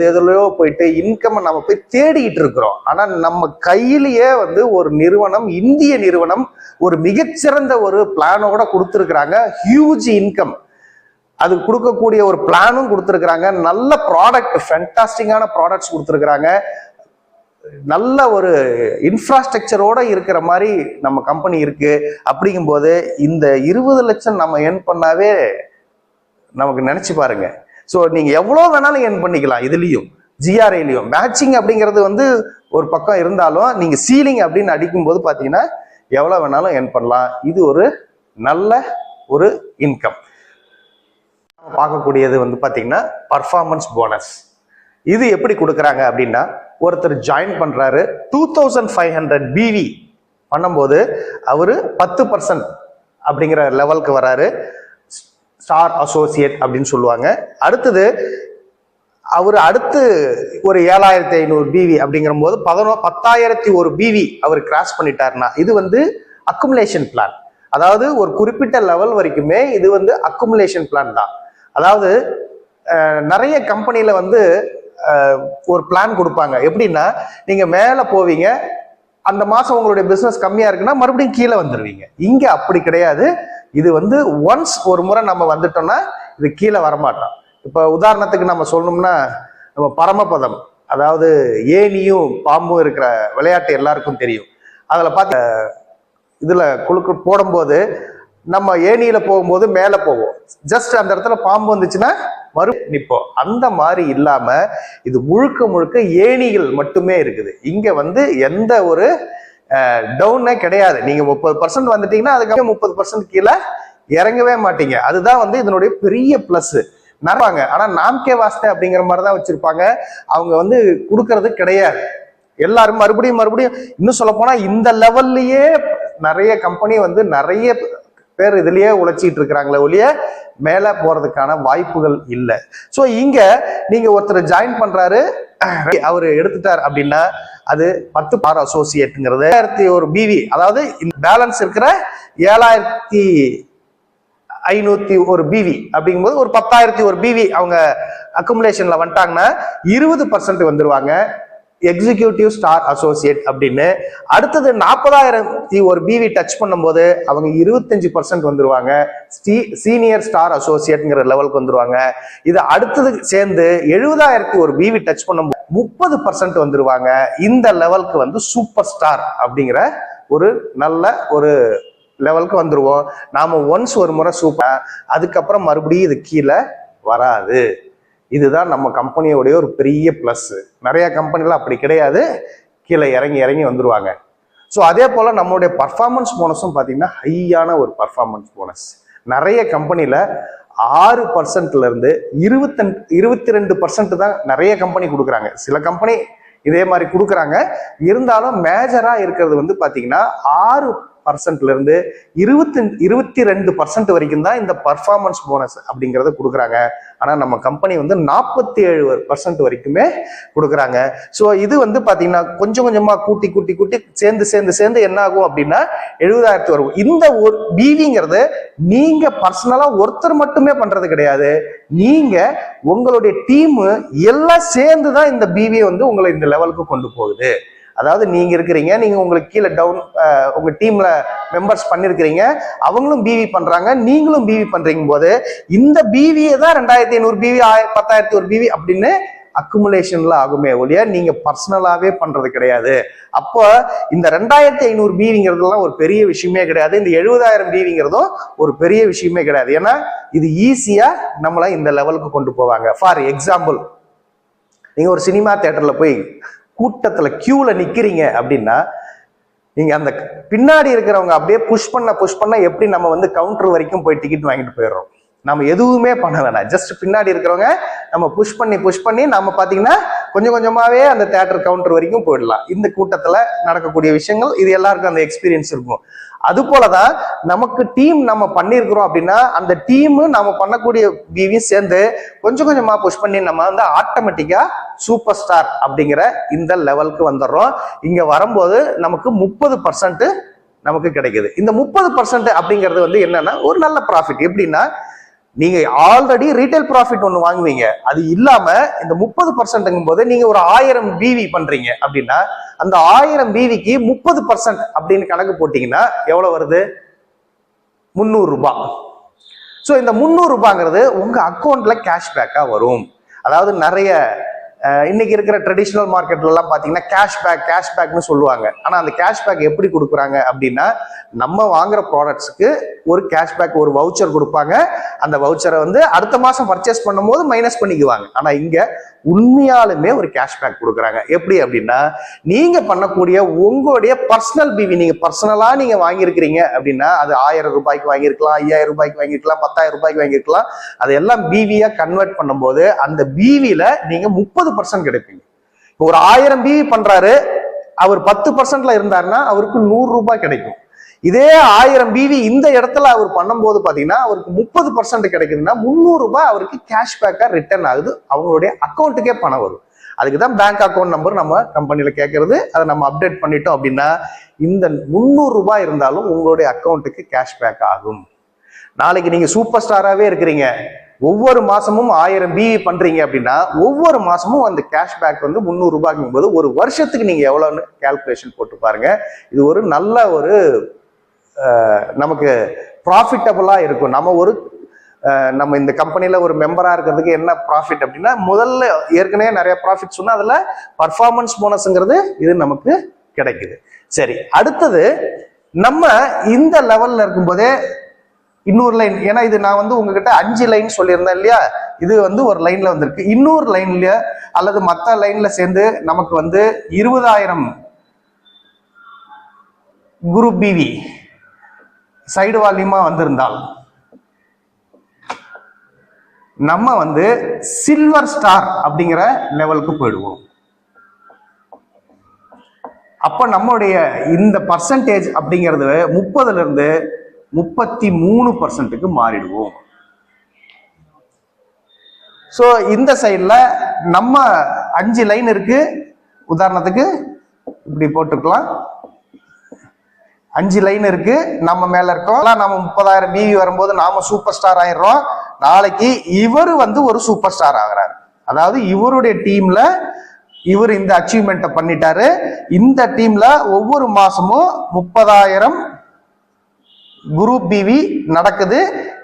எதுலையோ போயிட்டு இன்கம் நம்ம போய் தேடிட்டு இருக்கிறோம். ஆனா நம்ம கையிலேயே ஒரு நிறுவனம், இந்திய நிறுவனம், ஒரு மிகச்சிறந்த ஒரு பிளானோட கொடுத்துருக்குறாங்க. ஹியூஜ் இன்கம் அது கொடுக்கக்கூடிய ஒரு பிளானும் கொடுத்துருக்குறாங்க. நல்ல ப்ராடக்ட், ஃபேண்டாஸ்டிக்கான ப்ராடக்ட்ஸ் கொடுத்துருக்குறாங்க. நல்ல ஒரு இன்ஃப்ராஸ்ட்ரக்சரோட இருக்கிற மாதிரி நம்ம கம்பெனி இருக்கு. அப்படிங்கும்போது இந்த 20 லட்சம் நம்ம எர்ன் பண்ணாவே நமக்கு நினைச்சு பாருங்க. ஸோ நீங்க எவ்வளவு வேணாலும் எர்ன் பண்ணிக்கலாம். இதுலயும் ஜிஆர்ஐலையும் மேட்சிங் அப்படிங்கிறது ஒரு பக்கம் இருந்தாலும் நீங்க சீலிங் அப்படின்னு அடிக்கும்போது பாத்தீங்கன்னா எவ்வளவு வேணாலும் எர்ன் பண்ணலாம். இது ஒரு நல்ல ஒரு இன்கம். பார்க்கக்கூடியது பாத்தீங்கன்னா பர்ஃபார்மன்ஸ் போனஸ். இது எப்படி கொடுக்குறாங்க அப்படின்னா, ஒருத்தர் ஜாயின் பண்றாரு, 2500 பிவி பண்ணும்போது அவரு 10% அப்படிங்கிற லெவலுக்கு வராரு. ஸ்டார் அசோசியேட் அப்படின்னு சொல்லுவாங்க. அடுத்தது அவர் அடுத்து ஒரு 7500 பிவி அப்படிங்கிற போது 10,001 பிவி அவர் கிராஸ் பண்ணிட்டாருன்னா இது அக்குமுலேஷன் பிளான். அதாவது ஒரு குறிப்பிட்ட லெவல் வரைக்குமே இது அக்குமுலேஷன் பிளான் தான். அதாவது நிறைய கம்பெனில ஒரு பிளான் கொடுப்பாங்க. எப்படின்னா நீங்க மேல போவீங்க, அந்த மாசம் உங்களுடைய பிசினஸ் கம்மியா இருக்குன்னா மறுபடியும் கீழே வந்துடுவீங்க. இங்க அப்படி கிடையாது. இது ஒன்ஸ் ஒரு முறை நம்ம வந்துட்டோம்னா இது கீழே வரமாட்டோம். இப்ப உதாரணத்துக்கு நம்ம சொல்லணும்னா, நம்ம பரமபதம், அதாவது ஏனியும் பாம்பும் இருக்கிற விளையாட்டு எல்லாருக்கும் தெரியும். அதுல பார்த்து இதுல குழுக்கு போடும்போது நம்ம ஏனியில போகும்போது மேல போவோம், ஜஸ்ட் அந்த இடத்துல பாம்பு வந்துச்சுன்னா நிப்போம். அந்த மாதிரி இல்லாம இது முழுக்க முழுக்க ஏணிகள் மட்டுமே இருக்குது. இங்க எந்த ஒரு டவுனே கிடையாது. நீங்க 30% வந்துட்டீங்கன்னா அதுக்கு 30% கீழே இறங்கவே மாட்டீங்க. அதுதான் இதனுடைய பெரிய பிளஸ். நடப்பாங்க, ஆனா நாம்கே வாஸ்தே அப்படிங்கிற மாதிரிதான் வச்சிருப்பாங்க. அவங்க கொடுக்கறது கிடையாது. எல்லாரும் மறுபடியும் இன்னும் சொல்ல போனா இந்த லெவல்லயே நிறைய கம்பெனி நிறைய பேர் இதுலயே உழைச்சிட்டு இருக்கிறாங்களே ஒழிய மேல போறதுக்கான வாய்ப்புகள் இல்லை. ஸோ இங்க நீங்க ஒருத்தர் ஜாயின் பண்றாரு, அவரு எடுத்துட்டார் அப்படின்னா அது 10 பார் அசோசியேட்ங்கிறது 1001 பிவி, அதாவது பேலன்ஸ் இருக்கிற 7,501 பிவி அப்படிங்கும்போது ஒரு 10,001 பிவி அவங்க அக்குமுலேஷன்ல வந்துட்டாங்கன்னா 20% வந்துருவாங்க எக்ஸிக்யூட்டிவ் ஸ்டார் அசோசியேட் அப்படின்னு. அடுத்தது 40,001 பிவி டச் பண்ணும்போது அவங்க 25% வந்துருவாங்க சீனியர் ஸ்டார் அசோசியேட்ங்கிற லெவலுக்கு வந்துருவாங்க. இது அடுத்தது சேர்ந்து 70,001 பிவி டச் பண்ணும்போது 30% வந்துருவாங்க. இந்த லெவலுக்கு சூப்பர் ஸ்டார் அப்படிங்கிற ஒரு நல்ல ஒரு லெவலுக்கு வந்துருவோம். நாம ஒன்ஸ் ஒரு முறை சூப்பர், அதுக்கப்புறம் மறுபடியும் இது கீழே வராது. இதுதான் நம்ம கம்பெனியோடைய ஒரு பெரிய பிளஸ். நிறைய கம்பெனில அப்படி கிடையாது, கீழே இறங்கி வந்துருவாங்க. ஸோ அதே போல நம்மளுடைய பர்ஃபார்மன்ஸ் போனஸும் பார்த்தீங்கன்னா ஹையான ஒரு பர்ஃபார்மன்ஸ் போனஸ். நிறைய கம்பெனில 6%ல இருந்து 22% தான் நிறைய கம்பெனி கொடுக்குறாங்க. சில கம்பெனி இதே மாதிரி கொடுக்குறாங்க. இருந்தாலும் மேஜரா இருக்கிறது பாத்தீங்கன்னா 6 பர்சன்ட்ல இருந்து 22% வரைக்கும் தான் இந்த பர்ஃபார்மன்ஸ் போனஸ் அப்படிங்கறத கொடுக்குறாங்க. ஆனா நம்ம கம்பெனி வந்து 47% வரைக்குமே கொடுக்குறாங்க. ஸோ இது வந்து பாத்தீங்கன்னா கொஞ்சம் கொஞ்சமா கூட்டி கூட்டி கூட்டி சேர்ந்து என்ன ஆகும் அப்படின்னா 70,000 வரும். இந்த ஒரு பிவிங்கிறது நீங்க பர்சனலா ஒருத்தர் மட்டுமே பண்றது கிடையாது. நீங்க உங்களுடைய டீம் எல்லாம் சேர்ந்துதான் இந்த பிவியை வந்து உங்களை இந்த லெவலுக்கு கொண்டு போகுது. அதாவது நீங்க இருக்கிறீங்க, நீங்க உங்களுக்கு கீழே டவுன் உங்க டீம்ல மெம்பர்ஸ் பண்ணிருக்கிறீங்க, அவங்களும் பிவி பண்றாங்க, நீங்களும் பிவி பண்றீங்க போது இந்த பிவியை தான் 2500 பிவி 10,000 பிவி அப்படின்னு அக்குமுலேஷன்ல ஆகுமே ஒழிய நீங்க பர்சனலாவே பண்றது கிடையாது. அப்போ இந்த 2500 பிவிங்கிறதுலாம் ஒரு பெரிய விஷயமே கிடையாது. இந்த 70,000 பிவிங்கிறதும் ஒரு பெரிய விஷயமே கிடையாது. ஏன்னா இது ஈஸியா நம்மள இந்த லெவலுக்கு கொண்டு போவாங்க. ஃபார் எக்ஸாம்பிள், நீங்க ஒரு சினிமா தியேட்டர்ல போய் கூட்டத்துல கியூல நிக்கிறீங்க அப்படின்னா நீங்க அந்த பின்னாடி இருக்கிறவங்க அப்படியே புஷ் பண்ண எப்படி நம்ம வந்து கவுண்டர் வரைக்கும் போய் டிக்கெட் வாங்கிட்டு போயிடுறோம். நம்ம எதுவுமே பண்ண வேணாம், ஜஸ்ட் பின்னாடி இருக்கிறவங்க நம்ம புஷ் பண்ணி நம்ம பாத்தீங்கன்னா கொஞ்சம் கொஞ்சமாவே அந்த தியேட்டர் கவுண்டர் வரைக்கும் போயிடலாம். இந்த கூட்டத்துல நடக்கக்கூடிய விஷயங்கள் இது எல்லாருக்கும் அந்த எக்ஸ்பீரியன்ஸ் இருக்கும். அது போலதான் நமக்கு டீம் நம்ம பண்ணிருக்கிறோம் அப்படின்னா அந்த டீம் நம்ம பண்ணக்கூடிய பிவி சேர்ந்து கொஞ்சம் கொஞ்சமா புஷ் பண்ணி நம்ம வந்து ஆட்டோமேட்டிக்கா சூப்பர் ஸ்டார் அப்படிங்கிற இந்த லெவலுக்கு வந்துடுறோம். இங்க வரும்போது நமக்கு 30% நமக்கு கிடைக்குது. இந்த 30% அப்படிங்கிறது வந்து என்னன்னா ஒரு நல்ல ப்ராஃபிட். எப்படின்னா நீங்க ஆல்ரெடி ரீட்டைல் ப்ராஃபிட் ஒண்ணு வாங்குவீங்க, அது இல்லாம இந்த 30%ங்கும் போது நீங்க ஒரு 1000 பிவி பண்றீங்க அப்படின்னா அந்த 1000 பிவிக்கு 30% அப்படின்னு கணக்கு போட்டீங்கன்னா எவ்வளவு வருது? 300 ரூபாய். ஸோ இந்த 300 ரூபாங்கிறது உங்க அக்கௌண்ட்ல கேஷ்பேக்கா வரும். அதாவது நிறைய இன்னைக்கு இருக்கிற ட்ரெடிஷ்னல் மார்க்கெட்ல எல்லாம் பாத்தீங்கன்னா கேஷ்பேக்னு சொல்லுவாங்க. ஆனா அந்த கேஷ்பேக் எப்படி கொடுக்குறாங்க அப்படின்னா நம்ம வாங்குற ப்ராடக்ட்ஸுக்கு ஒரு கேஷ்பேக் ஒரு வவுச்சர் கொடுப்பாங்க. அந்த வவுச்சரை வந்து அடுத்த மாசம் பர்ச்சேஸ் பண்ணும்போது மைனஸ் பண்ணிக்குவாங்க. ஆனா இங்க உண்மையாலுமே ஒரு கேஷ்பேக் கொடுக்குறாங்க. எப்படி அப்படின்னா நீங்க பண்ணக்கூடிய உங்களுடைய பர்சனல் பிவி, நீங்க பர்சனலா நீங்க வாங்கியிருக்கிறீங்க அப்படின்னா அது 1000 ரூபாய்க்கு வாங்கியிருக்கலாம், 5000 ரூபாய்க்கு வாங்கியிருக்கலாம், 10,000 ரூபாய்க்கு வாங்கியிருக்கலாம். அதெல்லாம் பிவியா கன்வெர்ட் பண்ணும்போது அந்த பிவில நீங்க 30% கிடைப்பீங்க. ஒரு 1000 பிவி பண்றாரு, அவர் 10%ல இருந்தாருன்னா அவருக்கு 100 ரூபாய் கிடைக்கும். இதே 1000 பிவி இந்த இடத்துல அவர் பண்ணும்போது பாத்தீங்கன்னா அவருக்கு 30% கிடைக்குதுன்னா 300 ரூபாய் அவருக்கு கேஷ்பேக்கா ரிட்டர்ன் ஆகுது, அவங்களுடைய அக்கௌண்ட்டுக்கே பணம் வரும். அதுக்குதான் பேங்க் அக்கௌண்ட் நம்பர் நம்ம கம்பெனில கேட்கறது. அதை நம்ம அப்டேட் பண்ணிட்டோம் அப்படின்னா இந்த 300 ரூபாய் இருந்தாலும் உங்களுடைய அக்கௌண்ட்டுக்கு கேஷ்பேக் ஆகும். நாளைக்கு நீங்க சூப்பர் ஸ்டாராவே இருக்கிறீங்க, ஒவ்வொரு மாசமும் 1000 பிவி பண்றீங்க அப்படின்னா ஒவ்வொரு மாசமும் அந்த கேஷ்பேக் வந்து 300 ரூபாய்க்கும் போது ஒரு வருஷத்துக்கு நீங்க எவ்வளவுன்னு கால்குலேஷன் போட்டு பாருங்க. இது ஒரு நல்ல ஒரு நமக்கு ப்ராஃபிட்டபுளா இருக்கும். நம்ம இந்த கம்பெனில ஒரு மெம்பரா இருக்கிறதுக்கு என்ன ப்ராஃபிட் அப்படின்னா முதல்ல ஏற்கனவே நிறைய ப்ராஃபிட் சொன்னா அதுல பர்ஃபார்மன்ஸ் போனஸ்ங்கிறது இது நமக்கு கிடைக்குது. சரி, அடுத்தது நம்ம இந்த லெவல்ல இருக்கும்போதே இன்னொரு லைன், ஏன்னா இது நான் வந்து உங்ககிட்ட 5 லைன் சொல்லியிருந்தேன் இல்லையா, இது வந்து ஒரு லைன்ல வந்திருக்கு. இன்னொரு லைன்ல அல்லது மற்ற லைன்ல சேர்ந்து நமக்கு வந்து 20,000 குரூப் பிவி சைடு வால்யூமா வந்திருந்தால் நம்ம வந்து சில்வர் ஸ்டார் அப்படிங்கிற லெவலுக்கு போயிடுவோம். அப்ப நம்முடைய இந்த பர்சன்டேஜ் அப்படிங்கிறது 30ல இருந்து 33%க்கு மாறிடுவோம். சோ இந்த சைட்ல நம்ம 5 லைன் இருக்கு. உதாரணத்துக்கு இப்படி போட்டுக்கலாம். 5 லைன் இருக்கு, நம்ம மேல இருக்கோம். நம்ம 30,000 பிவி வரும்போது நாம சூப்பர் ஸ்டார் ஆயிடுறோம். நாளைக்கு இவர் வந்து ஒரு சூப்பர் ஸ்டார் ஆகிறாரு. அதாவது இவருடைய டீம்ல இவர் இந்த அச்சீவ்மெண்ட்டை பண்ணிட்டாரு. இந்த டீம்ல ஒவ்வொரு மாசமும் 30,000 குரூப் பிவி நடக்குது.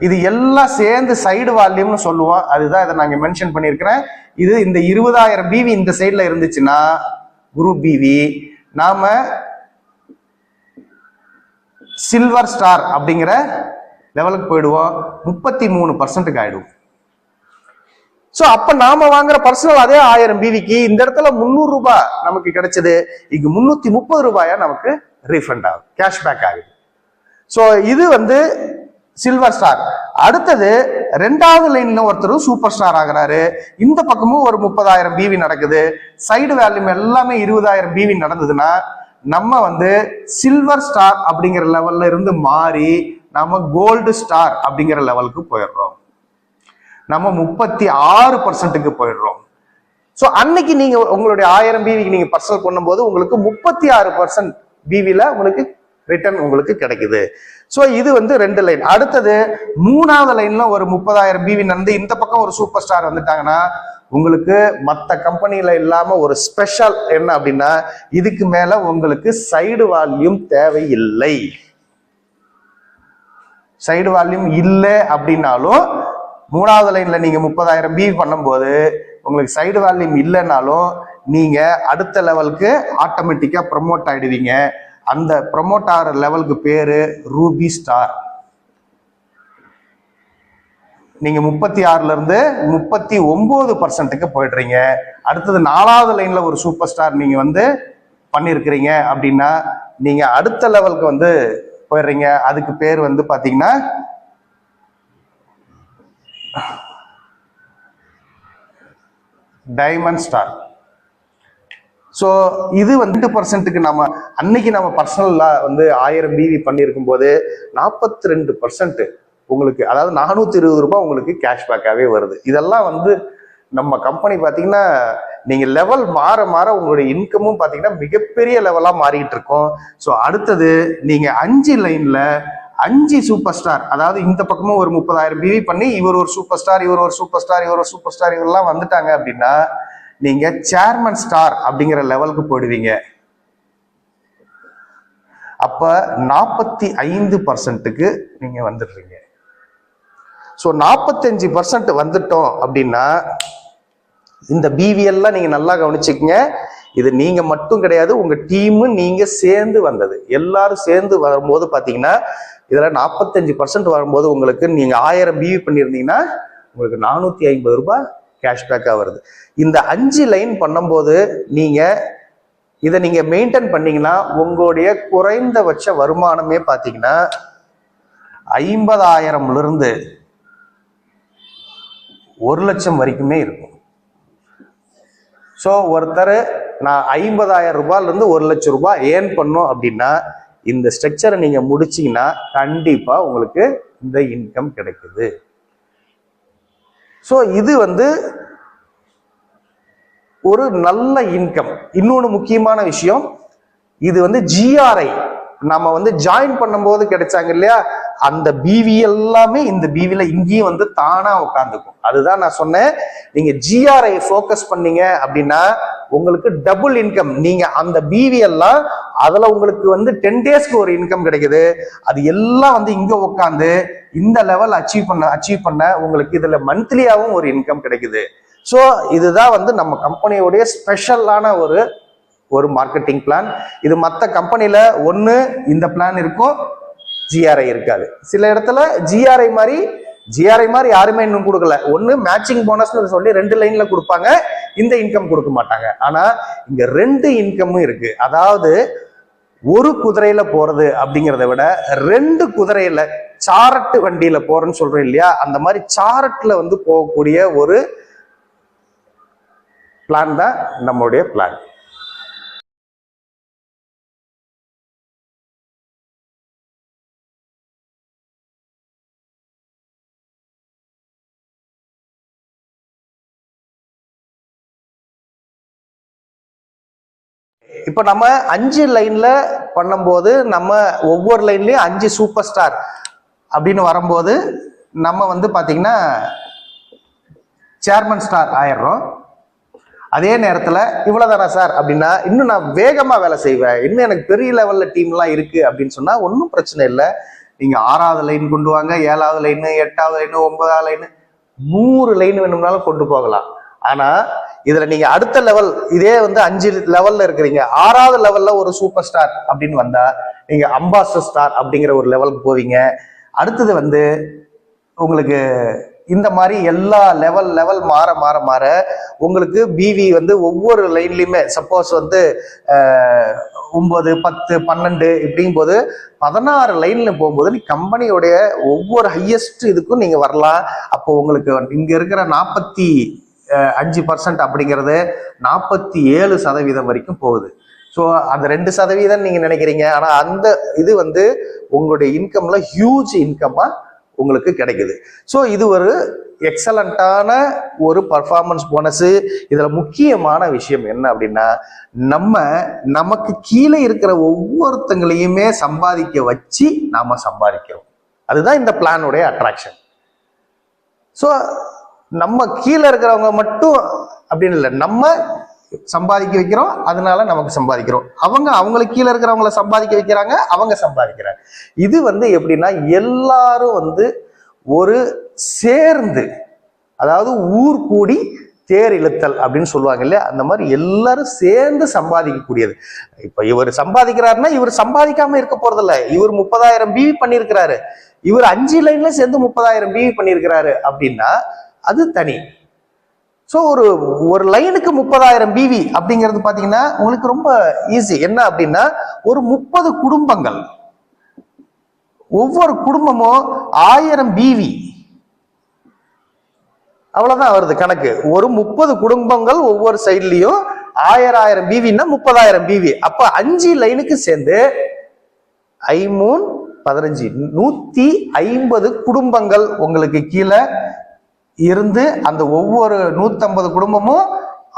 இது எல்லாம் சேர்ந்து சைடு வால்யூம்னு சொல்லுவோம். அதுதான் இதை நாங்க மென்ஷன் பண்ணியிருக்கிறேன். இது இந்த 20,000 பிவி இந்த சைட்ல இருந்துச்சுன்னா குரூப் பிவி நாம சில்வர் ஸ்டார் அப்படிங்கிற லெவலுக்கு போயிடுவோம். 33%க்கு ஆயிடுவோம். சோ அப்ப நாம வாங்குற பர்சனல் அதே 1000 பிவிக்கு இந்த இடத்துல 300 ரூபாய் நமக்கு கிடைச்சது, இங்க 330 ரூபாயா நமக்கு ரீஃபண்ட் ஆகும், கேஷ்பேக் ஆகுது. சோ இது வந்து சில்வர் ஸ்டார். அடுத்தது 2வது லைன்ல ஒருத்தர் சூப்பர் ஸ்டார் ஆகிறாரு. இந்த பக்கமும் ஒரு 30,000 பிவி நடக்குது. சைடு வேல்யூம் எல்லாமே 20,000 பிவி நடந்ததுன்னா நம்ம வந்து சில்வர் ஸ்டார் அப்படிங்கிற லெவல்ல இருந்து மாறி நம்ம கோல்டு ஸ்டார் அப்படிங்கிற லெவலுக்கு போயிடுறோம். நம்ம 36%க்கு போயிடுறோம். ஸோ அன்னைக்கு நீங்க உங்களுடைய 1000 பிவிக்கு நீங்க பர்சனல் பண்ணும்போது உங்களுக்கு 36% பிவில உங்களுக்கு ரிட்டர்ன் உங்களுக்கு கிடைக்குது. ஸோ இது வந்து 2 லைன். அடுத்தது 3வது லைன்ல ஒரு 30,000 பிவி நடந்து இந்த பக்கம் ஒரு சூப்பர் ஸ்டார் வந்துட்டாங்கன்னா உங்களுக்கு மற்ற கம்பெனியில இல்லாம ஒரு ஸ்பெஷல் என்ன அப்படின்னா இதுக்கு மேல உங்களுக்கு சைடு வால்யூம் தேவையில்லை. சைடு வால்யூம் இல்லை அப்படின்னாலும் 3வது லைன்ல நீங்க 30,000 பிவி பண்ணும்போது உங்களுக்கு சைடு வால்யூம் இல்லைன்னாலும் நீங்க அடுத்த லெவலுக்கு ஆட்டோமேட்டிக்கா ப்ரமோட் ஆயிடுவீங்க. அந்த ப்ரமோட் ஆகிற லெவலுக்கு பேரு ரூபி ஸ்டார். நீங்க 36ல இருந்து 39%க்கு போயிடுறீங்க. அடுத்தது 4வது லைன்ல ஒரு சூப்பர் ஸ்டார் நீங்க வந்து பண்ணிருக்கிறீங்க அப்படின்னா நீங்க அடுத்த லெவலுக்கு வந்து போயிடுறீங்க. அதுக்கு பேர் வந்து பாத்தீங்கன்னா டைமண்ட் ஸ்டார். ஸோ இது வந்து 2%க்கு நம்ம அன்னைக்கு நம்ம பர்சனலா வந்து 1000 பிவி பண்ணியிருக்கும் போது 42% உங்களுக்கு, அதாவது 420 ரூபாய் உங்களுக்கு கேஷ்பேக்காகவே வருது. இதெல்லாம் வந்து நம்ம கம்பெனி பார்த்தீங்கன்னா நீங்க லெவல் மாற மாற உங்களுடைய இன்கமும் பார்த்தீங்கன்னா மிகப்பெரிய லெவலாக மாறிட்டு இருக்கோம். ஸோ அடுத்தது நீங்க 5 லைன்ல 5 சூப்பர் ஸ்டார், அதாவது இந்த பக்கமும் ஒரு 30,000 பிவி பண்ணி இவர் ஒரு சூப்பர் ஸ்டார், இவர் ஒரு சூப்பர் ஸ்டார், இவர் ஒரு சூப்பர் ஸ்டார், இவரெல்லாம் வந்துட்டாங்க அப்படின்னா நீங்க சேர்மன் ஸ்டார் அப்படிங்கிற லெவலுக்கு போயிடுவீங்க. அப்ப 45%க்கு நீங்க வந்துடுறீங்க. ஸோ 45% வந்துட்டோம் அப்படின்னா இந்த பிவிஎல்லாம் நீங்க நல்லா கவனிச்சுக்கங்க. இது நீங்க மட்டும் கிடையாது, உங்க டீமு நீங்க சேர்ந்து வந்தது, எல்லாரும் சேர்ந்து வரும்போது பாத்தீங்கன்னா இதுல 45% வரும்போது உங்களுக்கு நீங்க 1000 பிவி பண்ணியிருந்தீங்கன்னா உங்களுக்கு 450 ரூபாய் கேஷ்பேக்கா வருது. இந்த 5 லைன் பண்ணும்போது இதை நீங்க மெயின்டைன் பண்ணீங்கன்னா உங்களுடைய குறைந்தபட்ச வருமானமே பாத்தீங்கன்னா 50,000ல இருந்து 1,00,000 வரைக்குமே இருக்கும். ஸோ ஒருத்தர் நான் 50,000 ரூபாயில இருந்து 1,00,000 ரூபாய் ஏர்ன் பண்ணோம் அப்படின்னா இந்த ஸ்ட்ரக்சரை நீங்க முடிச்சீங்கன்னா கண்டிப்பா உங்களுக்கு இந்த இன்கம் கிடைக்குது. ஸோ இது வந்து ஒரு நல்ல இன்கம். இன்னொன்று முக்கியமான விஷயம், இது வந்து ஜிஆர்ஐ நம்ம வந்து ஜாயின் பண்ணும்போது கிடைச்சாங்க இல்லையா, அந்த பிவி எல்லாமே இந்த பிவில இங்கேயும் வந்து தானா உட்காந்துக்கும். அதுதான் நான் சொன்னேன், நீங்க ஜிஆர்ஐ ஃபோக்கஸ் பண்ணீங்க அப்படின்னா உங்களுக்கு டபுள் இன்கம். நீங்க அந்த பிவி எல்லாம் அதுல உங்களுக்கு வந்து 10 டேஸ்க்கு ஒரு இன்கம் கிடைக்குது. அது எல்லாம் வந்து இங்க உட்காந்து இந்த லெவல் அச்சீவ் பண்ண உங்களுக்கு இதுல மந்த்லியாவும் ஒரு இன்கம் கிடைக்குது. ஸோ இதுதான் வந்து நம்ம கம்பெனியோடைய ஸ்பெஷலான ஒரு மார்க்கெட்டிங் பிளான். இது மற்ற கம்பெனில ஒன்று இந்த பிளான் இருக்கும், ஜிஆர்ஐ இருக்காது. சில இடத்துல ஜிஆர்ஐ மாதிரி யாருமே இன்னும் கொடுக்கல. ஒன்று மேட்சிங் போனஸ்னு சொல்லி 2 லைன்ல கொடுப்பாங்க, இந்த இன்கம் கொடுக்க மாட்டாங்க. ஆனா இங்க 2 இன்கமும் இருக்கு. அதாவது ஒரு குதிரையில போறது அப்படிங்கிறத விட 2 குதிரையில சாரட்டு வண்டியில போறேன்னு சொல்றேன் இல்லையா, அந்த மாதிரி சாரட்ல வந்து போகக்கூடிய ஒரு பிளான் தான் நம்மளுடைய பிளான். இப்ப நம்ம 5 லைன்ல பண்ணும்போது நம்ம ஒவ்வொரு லைன்லயும் 5 சூப்பர் ஸ்டார் அப்படின்னு வரும்போது நம்ம வந்து பாத்தீங்கன்னா சேர்மன் ஸ்டார் ஆயிடுறோம். அதே நேரத்துல இவ்வளவுதானா சார் அப்படின்னா இன்னும் நான் வேகமா வேலை செய்வேன், இன்னும் எனக்கு பெரிய லெவல்ல டீம்லாம் இருக்கு அப்படின்னு சொன்னா ஒன்றும் பிரச்சனை இல்லை. நீங்க 6வது லைன் கொண்டு வாங்க, 7வது லைனு, 8வது லைனு, 9வது லைனு, 100 லைன் வேணும்னாலும் கொண்டு போகலாம். ஆனா இதுல நீங்க அடுத்த லெவல், இதே வந்து 5 லெவல்ல இருக்கிறீங்க, 6வது லெவல்ல ஒரு சூப்பர் ஸ்டார் அப்படின்னு வந்தா நீங்க அம்பாசிடர் ஸ்டார் அப்படிங்கிற ஒரு லெவலுக்கு போவீங்க. அடுத்தது வந்து உங்களுக்கு இந்த மாதிரி எல்லா லெவல் மாற மாற மாற உங்களுக்கு பிவி வந்து ஒவ்வொரு லைன்லயுமே சப்போஸ் வந்து 9, 10, 12 இப்படிங்கும் போது 16 லைன்ல போகும்போது நீ கம்பெனியோடைய ஒவ்வொரு ஹையஸ்ட் இதுக்கும் நீங்க வரலாம். அப்போ உங்களுக்கு இங்க இருக்கிற 45% அப்படிங்கிறது 47% வரைக்கும் போகுது. ஸோ அந்த 2% நீங்க நினைக்கிறீங்க, ஆனா அந்த இது வந்து உங்களுடைய இன்கம்ல ஹியூஜ் இன்கம்மா உங்களுக்கு கிடைக்குது. ஸோ இது ஒரு எக்ஸலண்டான ஒரு பர்ஃபார்மன்ஸ் போனஸ். இதுல முக்கியமான விஷயம் என்ன அப்படின்னா, நமக்கு கீழே இருக்கிற ஒவ்வொருத்தங்களையுமே சம்பாதிக்க வச்சு நாம சம்பாதிக்கிறோம். அதுதான் இந்த பிளானுடைய அட்ராக்ஷன். ஸோ நம்ம கீழே இருக்கிறவங்க மட்டும் அப்படின்னு இல்லை, நம்ம சம்பாதிக்க வைக்கிறோம், அதனால நமக்கு சம்பாதிக்கிறோம். அவங்களுக்கு கீழே இருக்கிறவங்கள சம்பாதிக்க வைக்கிறாங்க, அவங்க சம்பாதிக்கிறாங்க. இது வந்து எப்படின்னா எல்லாரும் ஒரு சேர்ந்து, அதாவது ஊர் கூடி தேர் இழுத்தல் அப்படின்னு சொல்லுவாங்க இல்லையா, அந்த மாதிரி எல்லாரும் சேர்ந்து சம்பாதிக்கக்கூடியது. இப்ப இவர் சம்பாதிக்கிறாருன்னா இவர் சம்பாதிக்காம இருக்க போறதில்ல. இவர் 30,000 பிவி பண்ணியிருக்கிறாரு, இவர் 5 லைன்ல சேர்ந்து 30,000 பிவி பண்ணியிருக்கிறாரு அப்படின்னா அது தனி. ஸோ ஒரு லைனுக்கு 30,000 பிவி அப்படிங்கிறது பாத்தீங்கன்னா உங்களுக்கு ரொம்ப ஈஸி. என்ன அப்படின்னா ஒரு 30 குடும்பங்கள், ஒவ்வொரு குடும்பமும் 1000 பிவி, அவ்வளவுதான் வருது கணக்கு. ஒரு 30 குடும்பங்கள் ஒவ்வொரு சைட்லயும் 1000 பிவின்னா 30,000 பிவி. அப்ப 5 லைனுக்கு சேர்ந்து 15 150 குடும்பங்கள் உங்களுக்கு கீழே இருந்து அந்த ஒவ்வொரு 150 குடும்பமும்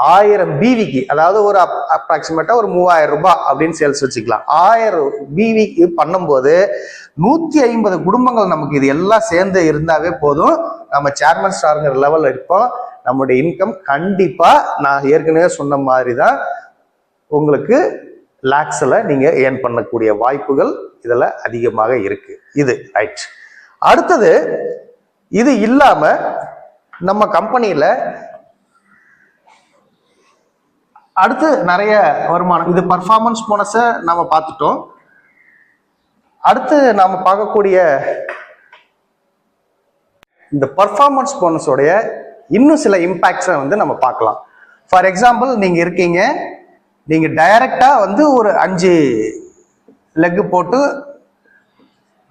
1000 பிவிக்கு, அதாவது ஒரு அப்ராக்சிமேட்டா ஒரு 3000 ரூபாய் அப்படின்னு சேல்ஸ் வச்சுக்கலாம். 1000 பிவிக்கு பண்ணும்போது 150 குடும்பங்கள் நமக்கு இது எல்லாம் சேர்ந்து இருந்தாவே போதும், நம்ம சேர்மன் ஸ்டாருங்கிற லெவல்ல இருப்போம். நம்முடைய இன்கம் கண்டிப்பா நான் ஏற்கனவே சொன்ன மாதிரி தான் உங்களுக்கு லாக்ஸ்ல நீங்க ஏர்ன் பண்ணக்கூடிய வாய்ப்புகள் இதுல அதிகமாக இருக்கு. இது ரைட். அடுத்தது, இது இல்லாம நம்ம கம்பெனியில அடுத்து நிறைய வருமானம், இது பர்ஃபார்மன்ஸ் போனஸை நம்ம பார்த்துட்டோம். அடுத்து நாம பார்க்கக்கூடிய இந்த பர்ஃபார்மன்ஸ் போனஸோடைய இன்னும் சில இம்பாக்ட்ஸை நம்ம பார்க்கலாம். ஃபார் எக்ஸாம்பிள், நீங்க இருக்கீங்க, நீங்க டைரக்டா ஒரு 5 லெக் போட்டு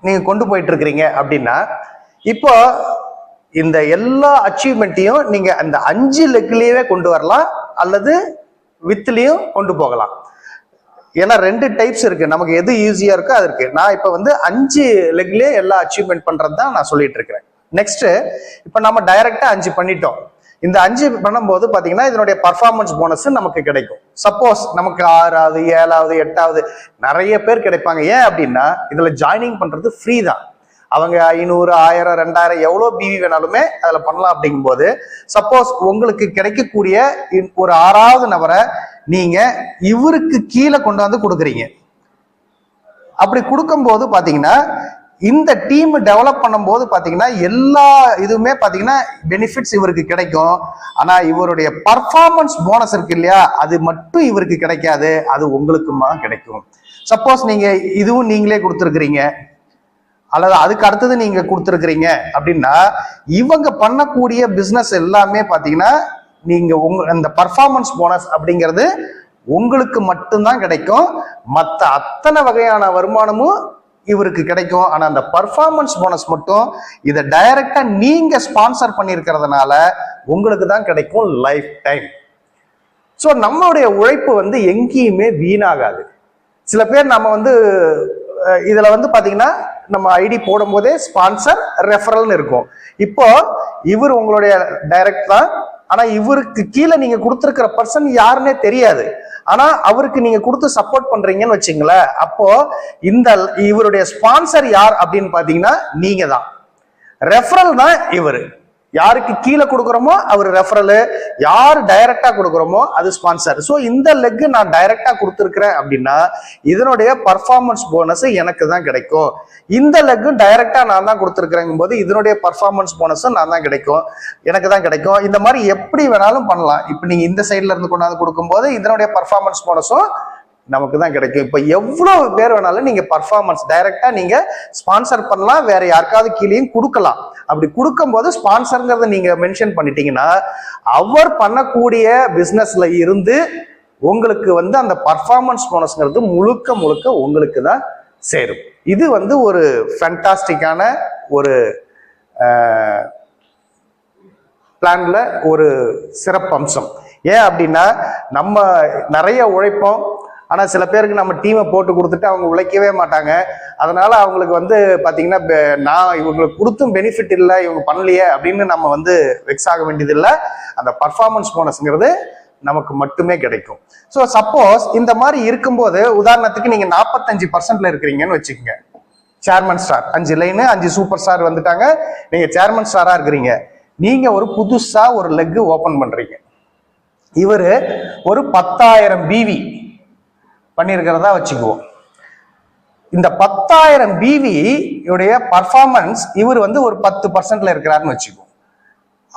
நீங்க கொண்டு போயிட்டு இருக்கிறீங்க அப்படின்னா, இப்போ இந்த எல்லா அச்சீவ்மெண்ட்டையும் நீங்க அந்த 5 லெக்லயே கொண்டு வரலாம், அல்லது வித்லயும் கொண்டு போகலாம். ஏன்னா 2 டைப்ஸ் இருக்கு, நமக்கு எது ஈஸியா இருக்கோ அது இருக்கு. நான் இப்ப 5 லெக்லயே எல்லா அச்சீவ்மெண்ட் பண்றது தான் நான் சொல்லிட்டு இருக்கிறேன். நெக்ஸ்ட், இப்ப நம்ம டைரக்டா 5 பண்ணிட்டோம். இந்த 5 பண்ணும்போது பாத்தீங்கன்னா இதனுடைய பர்ஃபார்மன்ஸ் போனஸ் நமக்கு கிடைக்கும். சப்போஸ் நமக்கு 6வது 7வது 8வது நிறைய பேர் கிடைப்பாங்க. ஏன் அப்படின்னா இதுல ஜாயினிங் பண்றது ஃப்ரீ தான். அவங்க 500 1000 2000 எவ்வளோ பிவி வேணாலுமே அதுல பண்ணலாம். அப்படிங்கும் போது சப்போஸ் உங்களுக்கு கிடைக்கக்கூடிய ஒரு 6வது நபரை நீங்க இவருக்கு கீழே கொண்டாந்து கொடுக்குறீங்க. அப்படி கொடுக்கும்போது பாத்தீங்கன்னா இந்த டீம் டெவலப் பண்ணும்போது பாத்தீங்கன்னா எல்லா இதுவுமே பாத்தீங்கன்னா பெனிஃபிட்ஸ் இவருக்கு கிடைக்கும். ஆனா இவருடைய பர்ஃபார்மன்ஸ் போனஸ் இருக்கு இல்லையா, அது மட்டும் இவருக்கு கிடைக்காது, அது உங்களுக்குமா கிடைக்கும். சப்போஸ் நீங்க இதுவும் நீங்களே கொடுத்துருக்கிறீங்க, அல்லது அதுக்கு அடுத்தது நீங்க கொடுத்துருக்கிறீங்க அப்படின்னா, இவங்க பண்ணக்கூடிய பிசினஸ் எல்லாமே பாத்தீங்கன்னா நீங்க அந்த பர்ஃபார்மன்ஸ் போனஸ் அப்படிங்கிறது உங்களுக்கு மட்டும்தான் கிடைக்கும். மற்ற அத்தனை வகையான வருமானமும் இவருக்கு கிடைக்கும். ஆனா அந்த பர்ஃபார்மன்ஸ் போனஸ் மட்டும் இதை டைரக்டா நீங்க ஸ்பான்சர் பண்ணியிருக்கிறதுனால உங்களுக்கு தான் கிடைக்கும் லைஃப் டைம். ஸோ நம்மளுடைய உழைப்பு எங்கேயுமே வீணாகாது. சில பேர் நம்ம இதுல பாத்தீங்கன்னா நம்ம ஐடி போடும் போதே ஸ்பான்சர் ரெஃபரல்னு இருக்கும். இப்போ இவர் உங்களுடைய டைரக்ட் தான், ஆனா இவருக்கு கீழே நீங்க கொடுத்துருக்கிற பர்சன் யாருன்னே தெரியாது. ஆனா அவருக்கு நீங்க கொடுத்து சப்போர்ட் பண்றீங்கன்னு வச்சுங்களேன், அப்போ இவருடைய ஸ்பான்சர் யார் அப்படின்னு பாத்தீங்கன்னா நீங்க தான். ரெஃபரல் தான் இவரு. யாருக்கு கீழே கொடுக்குறோமோ அவர் ரெஃபரல், யார் டைரக்டா கொடுக்குறோமோ அது ஸ்பான்சர். ஸோ இந்த லெக் நான் டைரக்டா கொடுத்துருக்கிறேன் அப்படின்னா இதனுடைய பர்ஃபார்மன்ஸ் போனஸ் எனக்கு தான் கிடைக்கும். இந்த லெக் டைரக்டா நான் தான் கொடுத்துருக்கிறேங்கும் போது இதனுடைய பர்ஃபார்மன்ஸ் போனஸும் நான் தான் கிடைக்கும், எனக்கு தான் கிடைக்கும். இந்த மாதிரி எப்படி வேணாலும் பண்ணலாம். இப்போ நீங்க இந்த சைட்ல இருந்து கொண்டாந்து கொடுக்கும்போது இதனுடைய பர்ஃபார்மன்ஸ் போனஸும் நமக்கு தான் கிடைக்கும். இப்போ எவ்வளவு பேர் வேணாலும் நீங்க பர்ஃபார்மன்ஸ் டைரக்டா நீங்க ஸ்பான்சர் பண்ணலாம், வேற யாருக்காவது கீழேயும் கொடுக்கலாம். அப்படி கொடுக்கும்போது ஸ்பான்சர்ங்கிறத நீங்க மென்ஷன் பண்ணிட்டீங்கன்னா அவர் பண்ணக்கூடிய பிசினஸ்ல இருந்து உங்களுக்கு அந்த பர்ஃபார்மன்ஸ் போனஸ்ங்கிறது முழுக்க முழுக்க உங்களுக்கு தான் சேரும். இது ஒரு ஃபேண்டாஸ்டிக்கான ஒரு பிளான்ல ஒரு சிறப்பு அம்சம். ஏன் அப்படின்னா நம்ம நிறைய உழைப்போம், ஆனால் சில பேருக்கு நம்ம டீமை போட்டு கொடுத்துட்டு அவங்க உழைக்கவே மாட்டாங்க. அதனால அவங்களுக்கு வந்து பார்த்தீங்கன்னா நான் இவங்களுக்கு கொடுத்தும் பெனிஃபிட் இல்லை, இவங்க பண்ணலையே அப்படின்னு நம்ம வந்து வெக்ஸ் ஆக வேண்டியதில்லை. அந்த பர்ஃபார்மன்ஸ் போனஸ்ங்கிறது நமக்கு மட்டுமே கிடைக்கும். ஸோ சப்போஸ் இந்த மாதிரி இருக்கும்போது உதாரணத்துக்கு நீங்கள் 45% இருக்கிறீங்கன்னு வச்சுக்கோங்க. Chairman star 5 line 5 super star வந்துட்டாங்க, நீங்கள் சேர்மன் ஸ்டாராக இருக்கிறீங்க. நீங்கள் ஒரு புதுசாக ஒரு லெக்கு ஓப்பன் பண்ணுறீங்க. இவர் ஒரு 10,000 பிவி பண்ணியிருக்கிறதா வச்சுக்குவோம். இந்த 10,000 பிவி உடைய பர்ஃபார்மன்ஸ் இவர் வந்து ஒரு 10% இருக்கிறாருன்னு வச்சுக்குவோம்.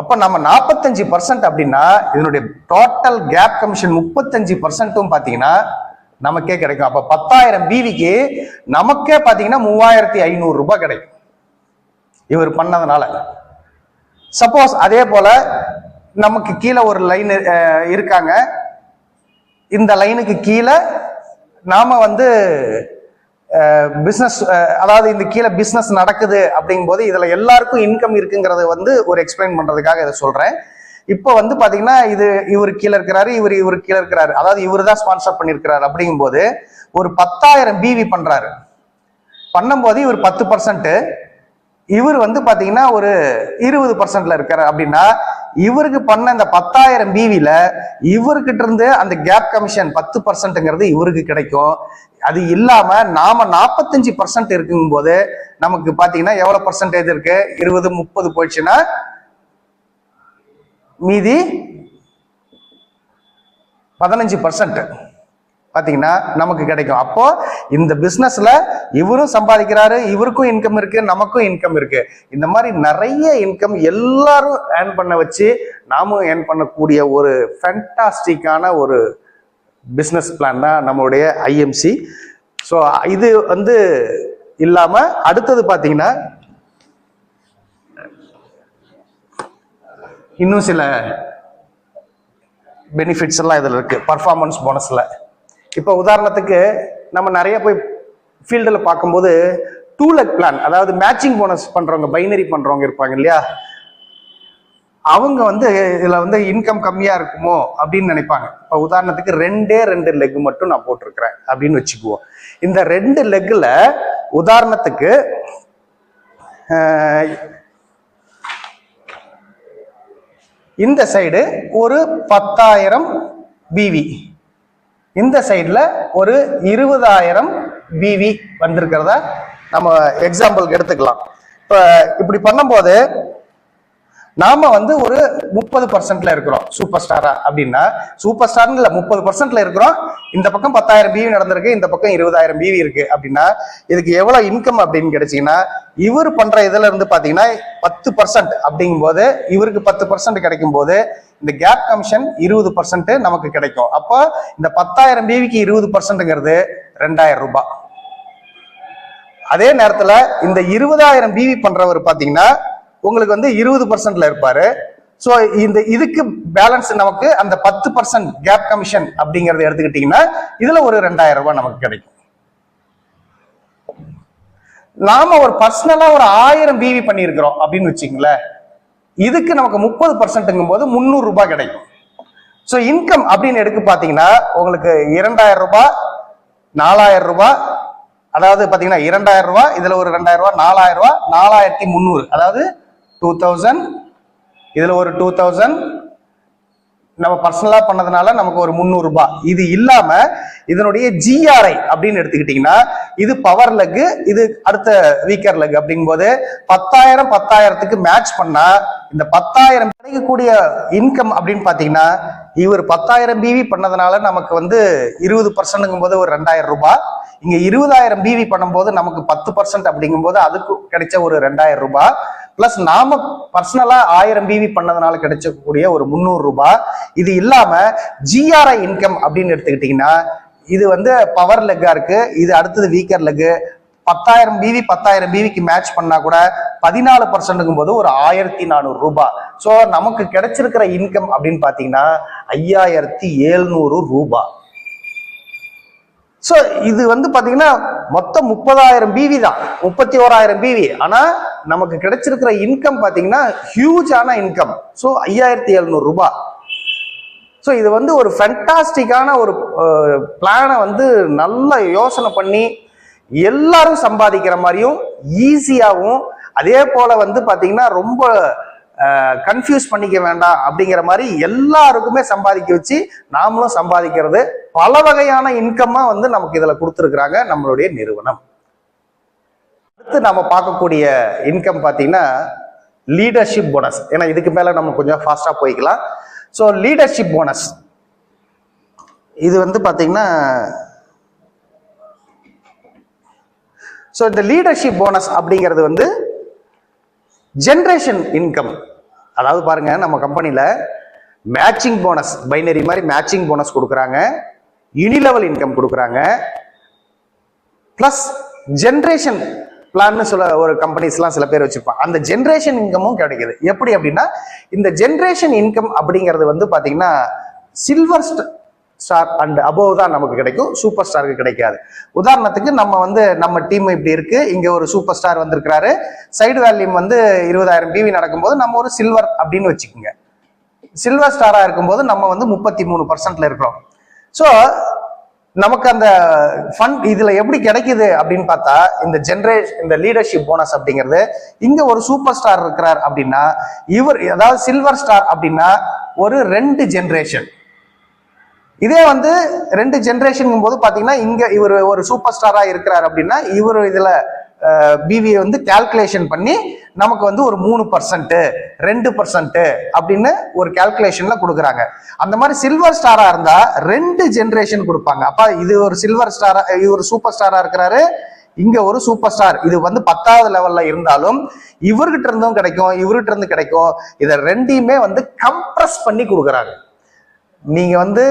அப்ப நம்ம 45% அப்படின்னா இதனுடைய டோட்டல் கேப் கமிஷன் 35% பாத்தீங்கன்னா நமக்கே கிடைக்கும். அப்ப 10,000 பிவிக்கு நமக்கே பாத்தீங்கன்னா 3,500 ரூபாய் கிடைக்கும் இவர் பண்ணதுனால. சப்போஸ் அதே போல நமக்கு கீழே ஒரு லைன் இருக்காங்க, இந்த லைனுக்கு கீழே நாம வந்து பிசினஸ், அதாவது இந்த கீழே பிசினஸ் நடக்குது அப்படிங்கும் போது இதுல எல்லாருக்கும் இன்கம் இருக்குங்கிறத வந்து ஒரு எக்ஸ்பிளைன் பண்றதுக்காக இதை சொல்றேன். இப்போ வந்து பாத்தீங்கன்னா இவர் கீழே இருக்கிறாரு, இவர் கீழே இருக்கிறாரு, அதாவது இவர் தான் ஸ்பான்சர் பண்ணியிருக்கிறாரு. அப்படிங்கும் போது ஒரு 10,000 பிவி பண்றாரு. பண்ணும்போது இவர் 10%, இவர் வந்து பாத்தீங்கன்னா ஒரு 20%ல இருக்காரு. அப்படின்னா இவருக்கு பண்ண இந்த 10,000 பிவில இவர்கிட்ட இருந்து அந்த கேப் கமிஷன் 10%ங்கிறது இவருக்கு கிடைக்கும். அது இல்லாம நாம 45% இருக்கும் போது நமக்கு பாத்தீங்கன்னா எவ்வளவு பர்சன்டேஜ் இருக்கு? 20, 30 போயிடுச்சுன்னா மீதி 15% பாத்தீங்கன்னா நமக்கு கிடைக்கும். அப்போ இந்த பிசினஸ்ல இவரும் சம்பாதிக்கிறாரு, இவருக்கும் இன்கம் இருக்கு, நமக்கும் இன்கம் இருக்கு. இந்த மாதிரி நிறைய இன்கம் எல்லாரும் ஏர்ன் பண்ண வச்சு நாமும் ஏர்ன் பண்ணக்கூடிய ஒரு ஃபேண்டாஸ்டிக்கான ஒரு பிசினஸ் பிளான் தான் நம்மளுடைய ஐஎம்சி. ஸோ இது வந்து இல்லாம அடுத்தது பாத்தீங்கன்னா இன்னும் சில பெனிஃபிட்ஸ் எல்லாம் இதுல இருக்கு பர்ஃபார்மன்ஸ் போனஸ்ல. இப்போ உதாரணத்துக்கு நம்ம நிறைய போய் ஃபீல்டில் பார்க்கும்போது 2 leg பிளான், அதாவது மேட்சிங் போனஸ் பண்றவங்க, பைனரி பண்றவங்க இருப்பாங்க இல்லையா, அவங்க வந்து இதுல வந்து இன்கம் கம்மியா இருக்குமோ அப்படின்னு நினைப்பாங்க. இப்போ உதாரணத்துக்கு 2 லெக் மட்டும் நான் போட்டிருக்கிறேன் அப்படின்னு வச்சுக்குவோம். இந்த 2 லெக்ல உதாரணத்துக்கு இந்த சைடு ஒரு 10,000 பிவி, இந்த சைட்ல ஒரு 20,000 பிவி வந்திருக்கிறதா நம்ம எக்ஸாம்பிளுக்கு எடுத்துக்கலாம். இப்ப இப்படி பண்ணும்போது நாம வந்து ஒரு 30%ல இருக்கிறோம் சூப்பர் ஸ்டாரா. அப்படின்னா சூப்பர் ஸ்டார்ல 30%ல இருக்கிறோம். இந்த பக்கம் 10,000 பிவி நடந்திருக்கு, இந்த பக்கம் 20,000 பிவி இருக்கு. அப்படின்னா இதுக்கு எவ்வளவு இன்கம் அப்படின்னு கிடைச்சீங்கன்னா, இவர் பண்ற இதுல இருந்து பாத்தீங்கன்னா 10% அப்படிங்கும் போது இவருக்கு 10% கிடைக்கும் போது இந்த கேப் கமிஷன் 20% நமக்கு கிடைக்கும். அப்போ இந்த 10,000 பிவிக்கு 20%ங்கிறது 2,000 ரூபாய். அதே நேரத்துல இந்த 20,000 பிவி பண்றவர் பாத்தீங்கன்னா உங்களுக்கு வந்து 20%ல இருப்பாரு. ஸோ இந்த இதுக்கு பேலன்ஸ் நமக்கு அந்த 10% கேப் கமிஷன் அப்படிங்கறத எடுத்துக்கிட்டீங்கன்னா இதுல ஒரு 2,000 ரூபாய் நமக்கு கிடைக்கும். நாம ஒரு பர்சனலா ஒரு 1000 பிவி பண்ணியிருக்கிறோம் அப்படின்னு வச்சுங்களேன், இதுக்கு நமக்கு 30%ங்கும் போது 300 ரூபாய் கிடைக்கும். ஸோ இன்கம் அப்படின்னு எடுக்க பாத்தீங்கன்னா உங்களுக்கு 2,000 ரூபாய், 4,000 ரூபாய், அதாவது பாத்தீங்கன்னா 2,000 ரூபாய், இதுல ஒரு 2,000 ரூபாய், 4,000 ரூபாய், 4,300, அதாவது 2,000, இதுல ஒரு 2,000 நம்ம பர்சனலா பண்ணதுனால நமக்கு ஒரு 300 ரூபாய். இது இல்லாம இதனுடைய ஜிஆர்ஐ அப்படின்னு எடுத்துக்கிட்டீங்கன்னா இது பவர் லெக், இது அடுத்த வீக்கர் லெக். அப்படிங்கும் போது 10,000 மேட்ச் பண்ணா இந்த 10,000 கிடைக்கக்கூடிய இன்கம் அப்படின்னு பாத்தீங்கன்னா இவர் 10,000 பிவி பண்ணதுனால நமக்கு வந்து 20%ங்கும் போது ஒரு 2,000 ரூபாய். இங்க 20,000 பிவி பண்ணும்போது நமக்கு 10% அப்படிங்கும் போது அதுக்கு கிடைச்ச ஒரு 2,000 ரூபாய். பிளஸ் நாம பர்சனலா 1000 பிவி பண்ணதுனால கிடைச்சக்கூடிய ஒரு 300 ரூபாய். இது இல்லாம ஜிஆர்ஐ இன்கம் அப்படின்னு எடுத்துக்கிட்டீங்கன்னா இது வந்து பவர் லெக்கா இருக்கு, இது அடுத்தது வீக்கர் லெக். 10,000 பிவிக்கு மேட்ச் பண்ணா கூட 14%ங்கும் போது ஒரு 1,400 ரூபாய். ஸோ நமக்கு கிடைச்சிருக்கிற இன்கம் அப்படின்னு பாத்தீங்கன்னா 5,700 ரூபாய். ஸோ இது வந்து பாத்தீங்கன்னா மொத்தம் 30,000 பிவி தான், 31,000 பிவி. ஆனா நமக்கு கிடைச்சிருக்கிற இன்கம் பாத்தீங்கன்னா ஹியூஜான இன்கம். ஸோ 5,700 ரூபாய். ஸோ இது வந்து ஒரு ஃபென்டாஸ்டிக்கான ஒரு பிளானை வந்து நல்லா யோசனை பண்ணி எல்லாரும் சம்பாதிக்கிற மாதிரியும் ஈஸியாகவும், அதே போல வந்து பாத்தீங்கன்னா ரொம்ப கன்ஃபியூஸ் பண்ணிக்க வேண்டாம் அப்படிங்கிற மாதிரி எல்லாருக்குமே சம்பாதிக்க வச்சு நாமளும் சம்பாதிக்கிறது பல வகையான இன்கம்மா வந்து நமக்கு இதுல கொடுத்துருக்குறாங்க நம்மளுடைய நிறுவனம். அடுத்து நம்ம பார்க்கக்கூடிய இன்கம் பார்த்தீங்கன்னா லீடர்ஷிப் போனஸ். ஏன்னா இதுக்கு மேல நம்ம கொஞ்சம் ஃபாஸ்டா போய்க்கலாம். ஸோ லீடர்ஷிப் போனஸ் இது வந்து பாத்தீங்கன்னா, ஸோ இந்த லீடர்ஷிப் போனஸ் அப்படிங்கிறது வந்து ஜென்ரேஷன் இன்கம். அதாவது பாருங்க, நம்ம கம்பெனியில மேட்சிங் போனஸ், பைனரி மாதிரி மேட்சிங் போனஸ் கொடுக்குறாங்க, யூனிலெவல் இன்கம் கொடுக்குறாங்க, பிளஸ் ஜென்ரேஷன் பிளான்னு சொல்ல ஒரு கம்பெனிஸ்லாம் சில பேர் வச்சிருப்பாங்க. அந்த ஜென்ரேஷன் இன்கமும் கிடைக்குது. எப்படி அப்படின்னா, இந்த ஜென்ரேஷன் இன்கம் அப்படிங்கிறது வந்து பாத்தீங்கன்னா சில்வர் ஸ்டார் அண்ட் அபோவ் தான் நமக்கு கிடைக்கும், சூப்பர் ஸ்டாருக்கு கிடைக்காது. உதாரணத்துக்கு நம்ம வந்து நம்ம டீம் இப்படி இருக்கு, இங்க ஒரு சூப்பர் ஸ்டார் வந்திருக்கிறாரு, சைடு வேல்யூம் வந்து 20,000 PV நடக்கும்போது நம்ம ஒரு சில்வர் அப்படின்னு வச்சுக்கோங்க. சில்வர் ஸ்டாரா இருக்கும்போது நம்ம வந்து 33% இருக்கிறோம். ஸோ நமக்கு அந்த ஃபண்ட் இதுல எப்படி கிடைக்குது அப்படின்னு பார்த்தா, இந்த லீடர்ஷிப் போனஸ் அப்படிங்கிறது, இங்க ஒரு சூப்பர் ஸ்டார் இருக்கிறார் அப்படின்னா இவர், அதாவது சில்வர் ஸ்டார் அப்படின்னா ஒரு 2 ஜென்ரேஷன். இதே வந்து 2 ஜென்ரேஷன் போது பாத்தீங்கன்னா, இங்க இவர் ஒரு சூப்பர் ஸ்டாரா இருக்கிறார் அப்படின்னா இவர் இதுல பிவி வந்து கால்குலேஷன் பண்ணி நமக்கு வந்து ஒரு 3%, 2% அப்படின்னு ஒரு கால்குலேஷன்ல கொடுக்குறாங்க. அந்த மாதிரி சில்வர் ஸ்டாரா இருந்தா 2 ஜென்ரேஷன் கொடுப்பாங்க. அப்ப இது ஒரு சில்வர் ஸ்டாரா, இவர் சூப்பர் ஸ்டாரா இருக்கிறாரு, இங்க ஒரு சூப்பர் ஸ்டார், இது வந்து 10வது லெவல்ல இருந்தாலும் இவர்கிட்ட இருந்தும் கிடைக்கும், இவர்கிட்ட இருந்து கிடைக்கும். இதை ரெண்டையுமே வந்து கம்ப்ரஸ் பண்ணி கொடுக்குறாங்க. நீங்க வந்து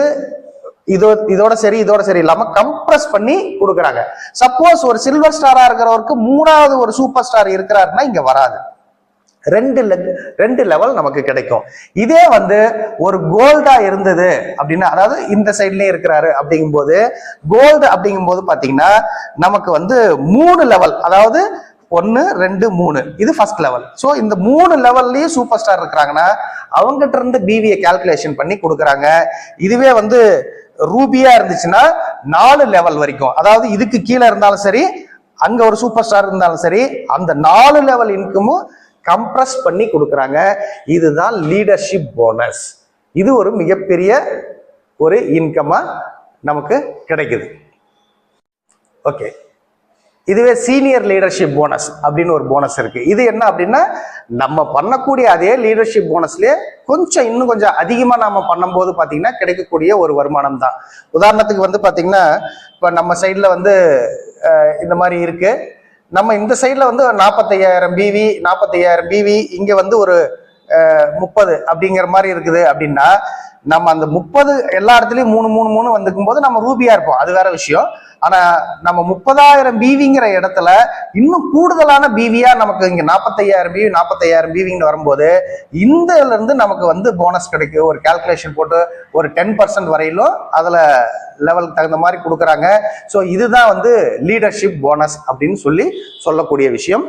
இதோட சரி இல்லாம கம்ப்ரஸ் பண்ணி கொடுக்குறாங்க. சப்போஸ் ஒரு சில்வர் ஸ்டாரா இருக்கிறவருக்கு 3வது ஒரு சூப்பர் ஸ்டார் இருக்கிறாருன்னா இங்க வராது, 2 லெவல் நமக்கு கிடைக்கும். இதே வந்து ஒரு கோல்டா இருந்தது அப்படின்னா, அதாவது இந்த சைட்லயே இருக்கிறாரு அப்படிங்கும்போது, கோல்டு அப்படிங்கும்போது பாத்தீங்கன்னா நமக்கு வந்து 3 லெவல், அதாவது 1, 2, 3, இது ஃபர்ஸ்ட் லெவல். ஸோ இந்த 3 லெவல்லயும் சூப்பர் ஸ்டார் இருக்கிறாங்கன்னா அவங்ககிட்ட இருந்து பிவியை கால்குலேஷன் பண்ணி கொடுக்குறாங்க. இதுவே வந்து ரூபியா இருந்துச்சுன்னா 4 லெவல் வரைக்கும், அதாவது இதுக்கு கீழே இருந்தாலும் சரி, அங்க ஒரு சூப்பர் ஸ்டார் இருந்தாலும் சரி, அந்த 4 லெவல் இன்கமும் கம்ப்ரஸ் பண்ணி கொடுக்குறாங்க. இதுதான் லீடர்ஷிப் போனஸ். இது ஒரு மிகப்பெரிய ஒரு இன்கமா நமக்கு கிடைக்குது. ஓகே, இதுவே சீனியர் லீடர்ஷிப் போனஸ் அப்படின்னு ஒரு போனஸ் இருக்கு. இது என்ன அப்படின்னா, நம்ம பண்ணக்கூடிய அதே லீடர்ஷிப் போனஸ்லயே இன்னும் கொஞ்சம் அதிகமா நாம பண்ணும்போது பாத்தீங்கன்னா கிடைக்கக்கூடிய ஒரு வருமானம் தான். உதாரணத்துக்கு வந்து பாத்தீங்கன்னா, இப்ப நம்ம சைட்ல வந்து இந்த மாதிரி இருக்கு, நம்ம இந்த சைட்ல வந்து 45,000 BV, இங்க வந்து ஒரு 30 அப்படிங்கிற மாதிரி இருக்குது அப்படின்னா, நம்ம அந்த 30 எல்லா இடத்துலயும் 3 வந்துக்கும் போது நம்ம ரூபியா இருப்போம், அது வேற விஷயம். ஆனா நம்ம 30,000 BVங்கிற இடத்துல இன்னும் கூடுதலான பிவியா நமக்கு இங்க 45,000 BVன்னு வரும்போது இந்த இருந்து நமக்கு வந்து போனஸ் கிடைக்கும். ஒரு கால்குலேஷன் போட்டு ஒரு 10% வரையிலும் அதுல லெவலுக்கு தகுந்த மாதிரி கொடுக்குறாங்க. ஸோ இதுதான் வந்து லீடர்ஷிப் போனஸ் அப்படின்னு சொல்லக்கூடிய விஷயம்.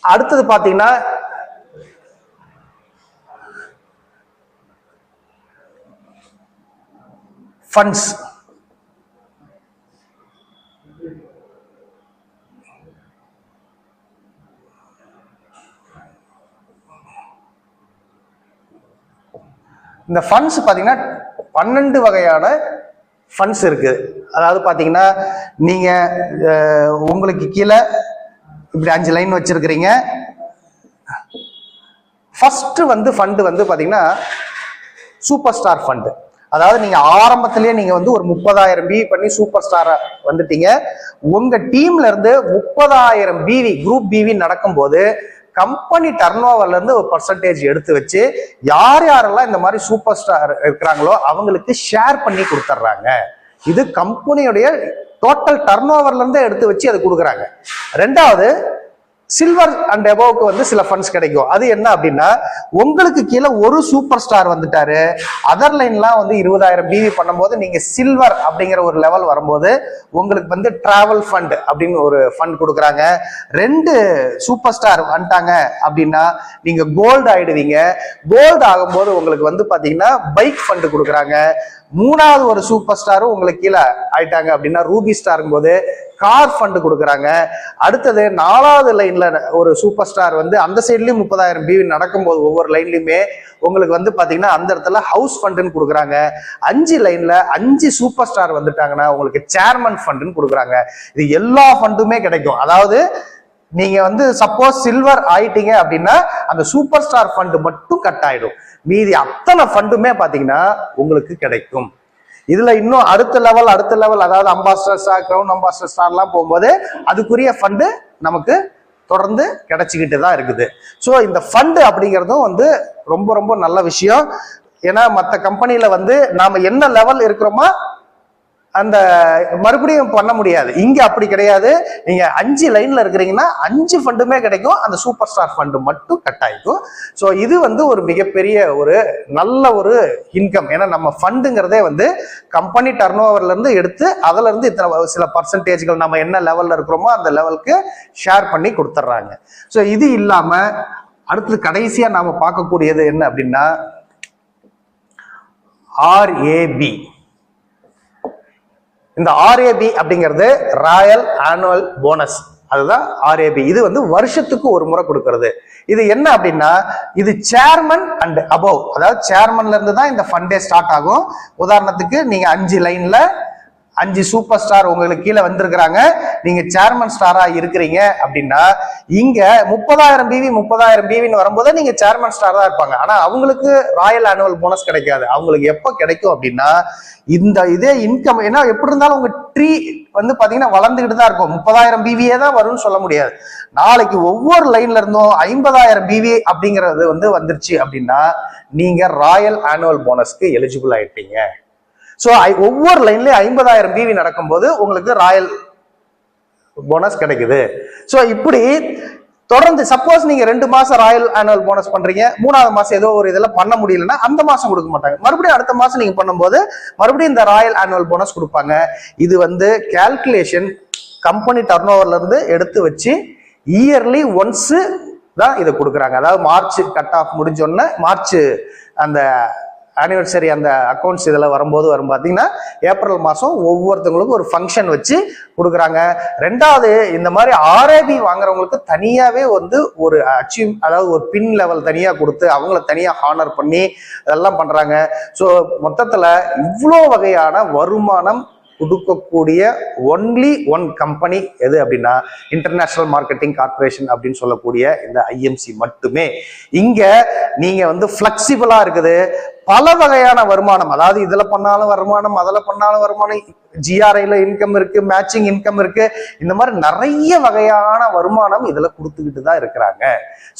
அடுத்தது பாத்தீங்கன்னா, ஃபண்ட்ஸ். இந்த ஃபண்ட்ஸ் பாத்தீங்கன்னா 12 வகையான ஃபண்ட்ஸ் இருக்கு. அதாவது பாத்தீங்கன்னா, நீங்க உங்களுக்கு கீழே இப்படி 5 லைன் வச்சிருக்கிறீங்க. ஃபர்ஸ்ட் வந்து ஃபண்ட் வந்து பாத்தீங்கன்னா சூப்பர் ஸ்டார் ஃபண்ட். அதாவது நீங்க ஆரம்பத்திலேயே நீங்க வந்து ஒரு 30,000 BV பண்ணி சூப்பர் ஸ்டாரா வந்துட்டீங்க. உங்க டீம்ல இருந்து 30,000 BV குரூப் பிவி நடக்கும்போது கம்பெனி டர்ன் ஓவர்ல இருந்து ஒரு பர்சன்டேஜ் எடுத்து வச்சு யார் யாரெல்லாம் இந்த மாதிரி சூப்பர் ஸ்டார் இருக்கிறாங்களோ அவங்களுக்கு ஷேர் பண்ணி கொடுத்துட்றாங்க. இது கம்பெனியுடைய டோட்டல் டர்ன் ஓவர்ல இருந்து எடுத்து வச்சு அது கொடுக்குறாங்க. ரெண்டாவது, சில்வர் அண்ட் எபோவுக்கு வந்து சில ஃபண்ட்ஸ் கிடைக்கும். அது என்ன அப்படின்னா, உங்களுக்கு கீழே ஒரு சூப்பர் ஸ்டார் வந்துட்டாரு, அதர் லைன்லாம் வந்து 20,000 பிவி பண்ணும்போது நீங்க சில்வர் அப்படிங்கிற ஒரு லெவல் வரும்போது உங்களுக்கு வந்து டிராவல் ஃபண்ட் அப்படின்னு ஒரு ஃபண்ட் கொடுக்குறாங்க. 2 சூப்பர் ஸ்டார் வந்துட்டாங்க அப்படின்னா நீங்க கோல்டு ஆயிடுவீங்க. கோல்டு ஆகும்போது உங்களுக்கு வந்து பாத்தீங்கன்னா பைக் ஃபண்ட் கொடுக்குறாங்க. 3வது ஒரு சூப்பர் ஸ்டாரும் உங்களுக்கு கீழே ஆயிட்டாங்க அப்படின்னா ரூபி ஸ்டாரும் போது கார் ஃபண்ட் கொடுக்குறாங்க. அடுத்தது 4வது லைன்ல ஒரு சூப்பர் ஸ்டார் வந்து அந்த சைட்லயும் 30,000 பிவி நடக்கும்போது ஒவ்வொரு லைன்லயுமே உங்களுக்கு வந்து பாத்தீங்கன்னா அந்த இடத்துல ஹவுஸ் ஃபண்டுன்னு கொடுக்குறாங்க. 5 லைன்ல 5 சூப்பர் ஸ்டார் வந்துட்டாங்கன்னா உங்களுக்கு சேர்மன் ஃபண்டுன்னு கொடுக்குறாங்க. இது எல்லா ஃபண்டுமே கிடைக்கும். அதாவது நீங்க வந்து சப்போஸ் சில்வர் ஆயிட்டீங்க அப்படின்னா அந்த சூப்பர் ஸ்டார் ஃபண்ட் மட்டும் கட் ஆயிடும். மீதி அத்தனை ஃபண்டுமே பாத்தீங்கன்னா உங்களுக்கு கிடைக்கும். இதுல இன்னும் அடுத்த லெவல் அதாவது அம்பாஸ்டர் ஸ்டார், கிரவுன் அம்பாஸ்டர் ஸ்டார்லாம் போகும்போது அதுக்குரிய ஃபண்டு நமக்கு தொடர்ந்து கிடைச்சிக்கிட்டு தான் இருக்குது. ஸோ இந்த ஃபண்டு அப்படிங்கிறதும் வந்து ரொம்ப ரொம்ப நல்ல விஷயம். ஏன்னா மற்ற கம்பெனியில வந்து நாம என்ன லெவல் இருக்கிறோமோ அந்த மறுபடியும் பண்ண முடியாது. இங்க அப்படி கிடையாது. நீங்க 5 லைன்ல இருக்கிறீங்கன்னா 5 ஃபண்டுமே கிடைக்கும். அந்த சூப்பர் ஸ்டார் ஃபண்டு மட்டும் கட் ஆயிக்கும். ஸோ இது வந்து ஒரு மிகப்பெரிய ஒரு நல்ல ஒரு இன்கம். ஏன்னா நம்ம ஃபண்டுங்கிறதே வந்து கம்பெனி டர்ன் ஓவர்ல இருந்து எடுத்து அதுல இருந்து இத்தனை சில பர்சன்டேஜ்கள் நம்ம என்ன லெவல்ல இருக்கிறோமோ அந்த லெவலுக்கு ஷேர் பண்ணி கொடுத்துட்றாங்க. ஸோ இது இல்லாம அடுத்தது கடைசியா நாம பார்க்கக்கூடியது என்ன அப்படின்னா RAB. இந்த RAB அப்படிங்கிறது ராயல் ஆனுவல் போனஸ். அதுதான் RAB. இது வந்து வருஷத்துக்கு ஒரு முறை கொடுக்கிறது. இது என்ன அப்படின்னா இது சேர்மன் அண்ட் அபவ், அதாவது சேர்மன்ல இருந்து தான் இந்த ஃபண்டே ஸ்டார்ட் ஆகும். உதாரணத்துக்கு நீங்க 5 லைன்ல 5 சூப்பர் ஸ்டார் உங்களுக்கு கீழே வந்திருக்கிறாங்க, நீங்க சேர்மன் ஸ்டாரா இருக்கிறீங்க அப்படின்னா இங்க 30,000 பிவின்னு வரும்போது நீங்க சேர்மன் ஸ்டார் தான் இருப்பாங்க. ஆனா அவங்களுக்கு ராயல் ஆனுவல் போனஸ் கிடைக்காது. அவங்களுக்கு எப்ப கிடைக்கும் அப்படின்னா இந்த இதே இன்கம், ஏன்னா எப்படி இருந்தாலும் உங்க ட்ரீ வந்து பாத்தீங்கன்னா வளர்ந்துகிட்டு தான் இருக்கும். 30,000 பிவியே தான் வரும்னு சொல்ல முடியாது. நாளைக்கு ஒவ்வொரு லைன்ல இருந்தும் 50,000 பிவி அப்படிங்கிறது வந்து வந்துருச்சு அப்படின்னா நீங்க ராயல் ஆனுவல் போனஸ்க்கு எலிஜிபிள் ஆயிட்டீங்க. ஸோ ஒவ்வொரு லைன்லயும் 50,000 பிவி நடக்கும்போது உங்களுக்கு ராயல் போனஸ் கிடைக்குது. ஸோ இப்படி தொடர்ந்து சப்போஸ் நீங்க 2 மாசம் ராயல் ஆனுவல் போனஸ் பண்றீங்க, 3வது மாசம் ஏதோ ஒரு இதெல்லாம் பண்ண முடியலன்னா அந்த மாசம் கொடுக்க மாட்டாங்க. மறுபடியும் அடுத்த மாசம் நீங்க பண்ணும்போது மறுபடியும் இந்த ராயல் ஆனுவல் போனஸ் கொடுப்பாங்க. இது வந்து கால்குலேஷன் கம்பெனி டர்ன் ஓவர்ல இருந்து எடுத்து வச்சு இயர்லி ஒன்ஸ் தான் இதை கொடுக்குறாங்க. அதாவது மார்ச் கட் ஆஃப் முடிஞ்சோடனே மார்ச் அந்த ஆனிவர்சரி அந்த அக்கௌண்ட்ஸ் இதெல்லாம் வரும்போது பாத்தீங்கன்னா ஏப்ரல் மாசம் ஒவ்வொருத்தவங்களுக்கும் ஒரு ஃபங்க்ஷன் வச்சு கொடுக்குறாங்க. 2வது இந்த மாதிரி RAB வாங்குறவங்களுக்கு தனியாவே வந்து ஒரு அதாவது ஒரு பின் லெவல் தனியா கொடுத்து அவங்கள தனியா ஹானர் பண்ணி அதெல்லாம் பண்றாங்க. ஸோ மொத்தத்துல இவ்வளோ வகையான வருமானம் கொடுக்கக்கூடிய ஒன்லி ஒன் கம்பெனி எது அப்படின்னா இன்டர்நேஷனல் மார்க்கெட்டிங் கார்பரேஷன் அப்படின்னு சொல்லக்கூடிய இந்த IMC மட்டுமே. இங்க நீங்க வந்து பிளெக்சிபிளா இருக்குது. பல வகையான வருமானம், அதாவது இதுல பண்ணாலும் வருமானம், அதில் பண்ணாலும் வருமானம், GRIல இன்கம் இருக்கு, மேட்சிங் இன்கம் இருக்கு, இந்த மாதிரி நிறைய வகையான வருமானம் இதுல கொடுத்துக்கிட்டு தான் இருக்கிறாங்க.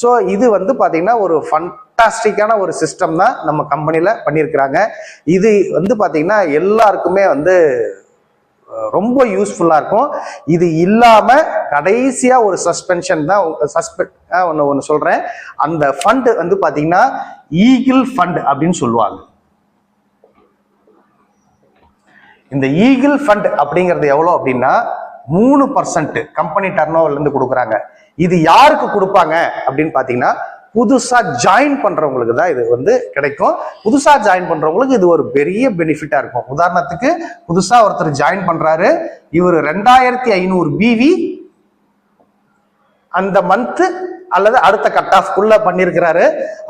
ஸோ இது வந்து பாத்தீங்கன்னா ஒரு ஃபண்டாஸ்டிக்கான ஒரு சிஸ்டம் தான் நம்ம கம்பெனில பண்ணியிருக்கிறாங்க. இது வந்து பாத்தீங்கன்னா எல்லாருக்குமே வந்து ரொம்ப யூஸ்ஃபுல்லா இருக்கும். இது இல்லாம கடைசியா ஒரு சஸ்பென்ஷன் தான் ஒன்னு சொல்றேன். அந்த ஃபண்ட் வந்து பாத்தீங்கன்னா ஈகிள் ஃபண்ட் அப்படின்னு சொல்லுவாங்க. இந்த ஈகிள் ஃபண்ட் அப்படிங்கிறது எவ்வளவு அப்படின்னா 3% கம்பெனி டர்ன் ஓவர்ல இருந்து கொடுக்குறாங்க. இது யாருக்கு கொடுப்பாங்க அப்படின்னு பாத்தீங்கன்னா புதுசா ஜாயின் பண்றவங்களுக்கு தான் இது வந்து கிடைக்கும். புதுசா ஜாயின் பண்றவங்களுக்கு இது ஒரு பெரிய பெனிஃபிட்டா இருக்கும். உதாரணத்துக்கு புதுசா ஒருத்தர் ஜாயின் பண்றாரு, இவர் 2500 பிவி அந்த மந்த் அல்லது அடுத்த கட் ஆஃப் குள்ள பண்ணிருக்கிறாரு.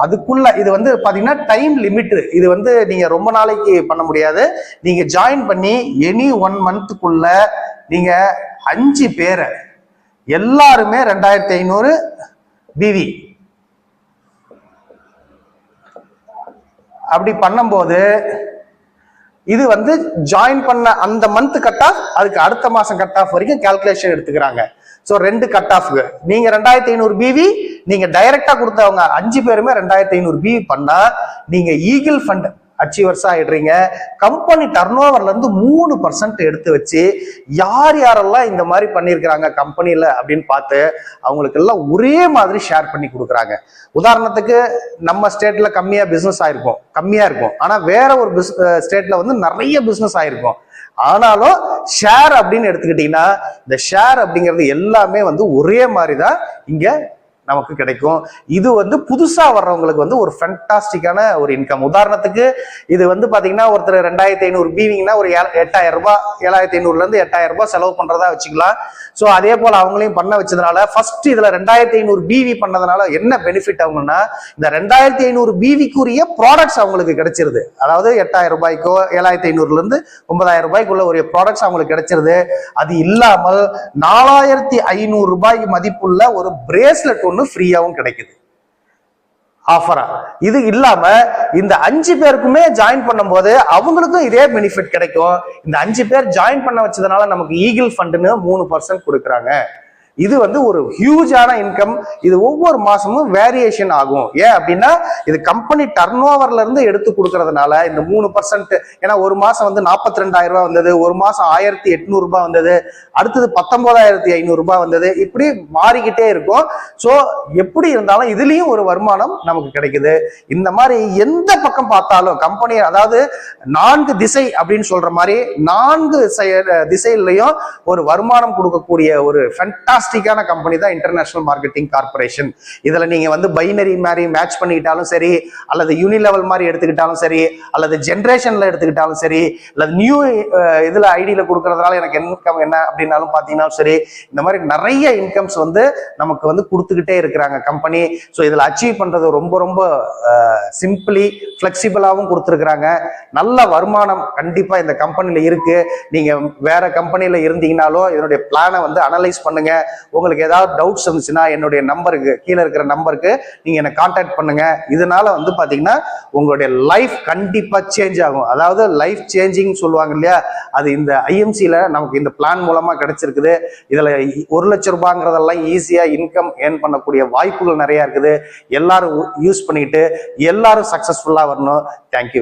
அதுக்குள்ள இது வந்து பாத்தீங்கன்னா டைம் லிமிட். இது வந்து நீங்க ரொம்ப நாளைக்கு பண்ண முடியாது. நீங்க ஜாயின் பண்ணி எனி 1 மந்த்துக்குள்ள நீங்க 5 பேரை எல்லாருமே 2500 பிவி அப்படி பண்ணும்போது இது வந்து ஜாயின் பண்ண அந்த மந்த் கட் ஆஃப் அதுக்கு அடுத்த மாசம் கட் ஆஃப் வரைக்கும் கால்குலேஷன் எடுத்துக்கிறாங்க. ஸோ 2 கட் ஆஃப் நீங்க 2500 பிவி நீங்க டைரக்டா கொடுத்தவங்க 5 பேருமே 2500 பிவி பண்ணா நீங்க ஈகிள் ஃபண்ட் அச்சீவர்ஸா ஆயிடுறீங்க. கம்பெனி டர்ன் ஓவர்ல இருந்து 3% எடுத்து வச்சு யார் யாரெல்லாம் இந்த மாதிரி பண்ணியிருக்கிறாங்க கம்பெனில அப்படின்னு பார்த்து அவங்களுக்கு எல்லாம் ஒரே மாதிரி ஷேர் பண்ணி கொடுக்குறாங்க. உதாரணத்துக்கு நம்ம ஸ்டேட்ல கம்மியா பிசினஸ் ஆயிருக்கும், கம்மியா இருக்கும். ஆனா வேற ஒரு ஸ்டேட்ல வந்து நிறைய பிசினஸ் ஆயிருக்கும். ஆனாலும் ஷேர் அப்படின்னு எடுத்துக்கிட்டீங்கன்னா இந்த ஷேர் அப்படிங்கிறது எல்லாமே வந்து ஒரே மாதிரி தான் இங்க நமக்கு கிடைக்கும். இது வந்து புதுசா வர்றவங்களுக்கு வந்து ஒரு ஃபேண்டாஸ்டிக்கான ஒரு இன்கம். உதாரணத்துக்கு இது வந்து பாத்தீங்கன்னா ஒருத்தர் 2500 பீவிங்கன்னா ஒரு 8000 ரூபாய், 7500 இருந்து 8000 ரூபாய் செலவு பண்றதா வச்சுக்கலாம். ஸோ அதே போல அவங்களையும் பண்ண வச்சதுனால ஃபர்ஸ்ட் இதுல 2500 பிவி பண்ணதுனால என்ன பெனிஃபிட் அவங்கன்னா இந்த 2500 பிவிக்குரிய ப்ராடக்ட்ஸ் அவங்களுக்கு கிடைச்சிருது. அதாவது 8000 ரூபாய்க்கோ 7500 இருந்து 9000 ரூபாய்க்குள்ள ஒரு ப்ராடக்ட்ஸ் அவங்களுக்கு கிடைச்சிருது. அது இல்லாமல் 4500 ரூபாய் மதிப்புள்ள ஒரு பிரேஸ்லெட் ஒன்று ஃப்ரீயாவும் கிடைக்குது ஆஃபரா. இது இல்லாம இந்த 5 பேருக்குமே ஜாயின் பண்ணும்போது அவங்களுக்கும் இதே பெனிஃபிட் கிடைக்கும். இந்த 5 பேர் ஜாயின் பண்ண வச்சதுனால நமக்கு ஈகிள் ஃபண்டுன்னு 3% கொடுக்குறாங்க. இது வந்து ஒரு ஹியூஜான இன்கம். இது ஒவ்வொரு மாசமும் வேரியேஷன் ஆகும். ஏன் அப்படின்னா இது கம்பெனி டர்ன் ஓவர்ல இருந்து எடுத்து கொடுக்கறதுனால இந்த 3%. ஏன்னா ஒரு மாசம் வந்து 42,000 ரூபாய் வந்தது, ஒரு மாசம் 1800 ரூபாய் வந்தது, அடுத்தது 19,500 ரூபாய் வந்தது, இப்படி மாறிக்கிட்டே இருக்கும். ஸோ எப்படி இருந்தாலும் இதுலயும் ஒரு வருமானம் நமக்கு கிடைக்குது. இந்த மாதிரி எந்த பக்கம் பார்த்தாலும் கம்பெனி, அதாவது 4 திசை அப்படின்னு சொல்ற மாதிரி 4 திசையிலையும் ஒரு வருமானம் கொடுக்கக்கூடிய ஒரு ஃபேண்டாஸ்டிக்கான கம்பெனி தான் இன்டர்நேஷனல் மார்க்கெட்டிங் கார்பரேஷன். இதுல நீங்க வந்து பைனரி மாதிரி மேட்ச் பண்ணிக்கிட்டாலும் சரி, அல்லது யூனிலெவல் மாதிரி எடுத்துக்கிட்டாலும் சரி, அல்லது ஜென்ரேஷன்ல எடுத்துக்கிட்டாலும் சரி, அல்லது நியூ இதுல ஐடியில கொடுக்கறதுனால எனக்கு இன்கம் என்ன அப்படின்னாலும் பாத்தீங்கன்னாலும் சரி, இந்த மாதிரி நிறைய இன்கம்ஸ் வந்து நமக்கு வந்து கொடுத்துக்கிட்டே இருக்கிறாங்க கம்பெனி. ஸோ இதுல அச்சீவ் பண்றது ரொம்ப ரொம்ப சிம்பிளி ஃபிளெக்சிபிளாகவும் கொடுத்துருக்குறாங்க. நல்ல வருமானம் கண்டிப்பா இந்த கம்பெனில இருக்கு. நீங்க வேற கம்பெனில இருந்தீங்கனாலும் இதனுடைய பிளானை வந்து அனலைஸ் பண்ணுங்க. உங்களுக்கு ஏதாவது டவுட்ஸ் இருந்துச்சுன்னா என்னுடைய நம்பருக்கு, கீழே இருக்கிற நம்பருக்கு நீங்க என்ன கான்டாக்ட் பண்ணுங்க. இதனால வந்து பாத்தீங்கன்னா உங்களுடைய லைஃப் கண்டிப்பா சேஞ்ச் ஆகும். அதாவது லைஃப் சேஞ்சிங் சொல்லுவாங்க இல்லையா, அது இந்த ஐஎம்சில நமக்கு இந்த பிளான் மூலமா கிடைச்சிருக்குது. இதுல 1 லட்சம் ரூபாய்ங்கிறதெல்லாம் ஈஸியா இன்கம் ஏர்ன் பண்ணக்கூடிய வாய்ப்புகள் நிறைய இருக்குது. எல்லாரும் யூஸ் பண்ணிட்டு எல்லாரும் சக்சஸ்ஃபுல்லா வரணும். தேங்க்யூ.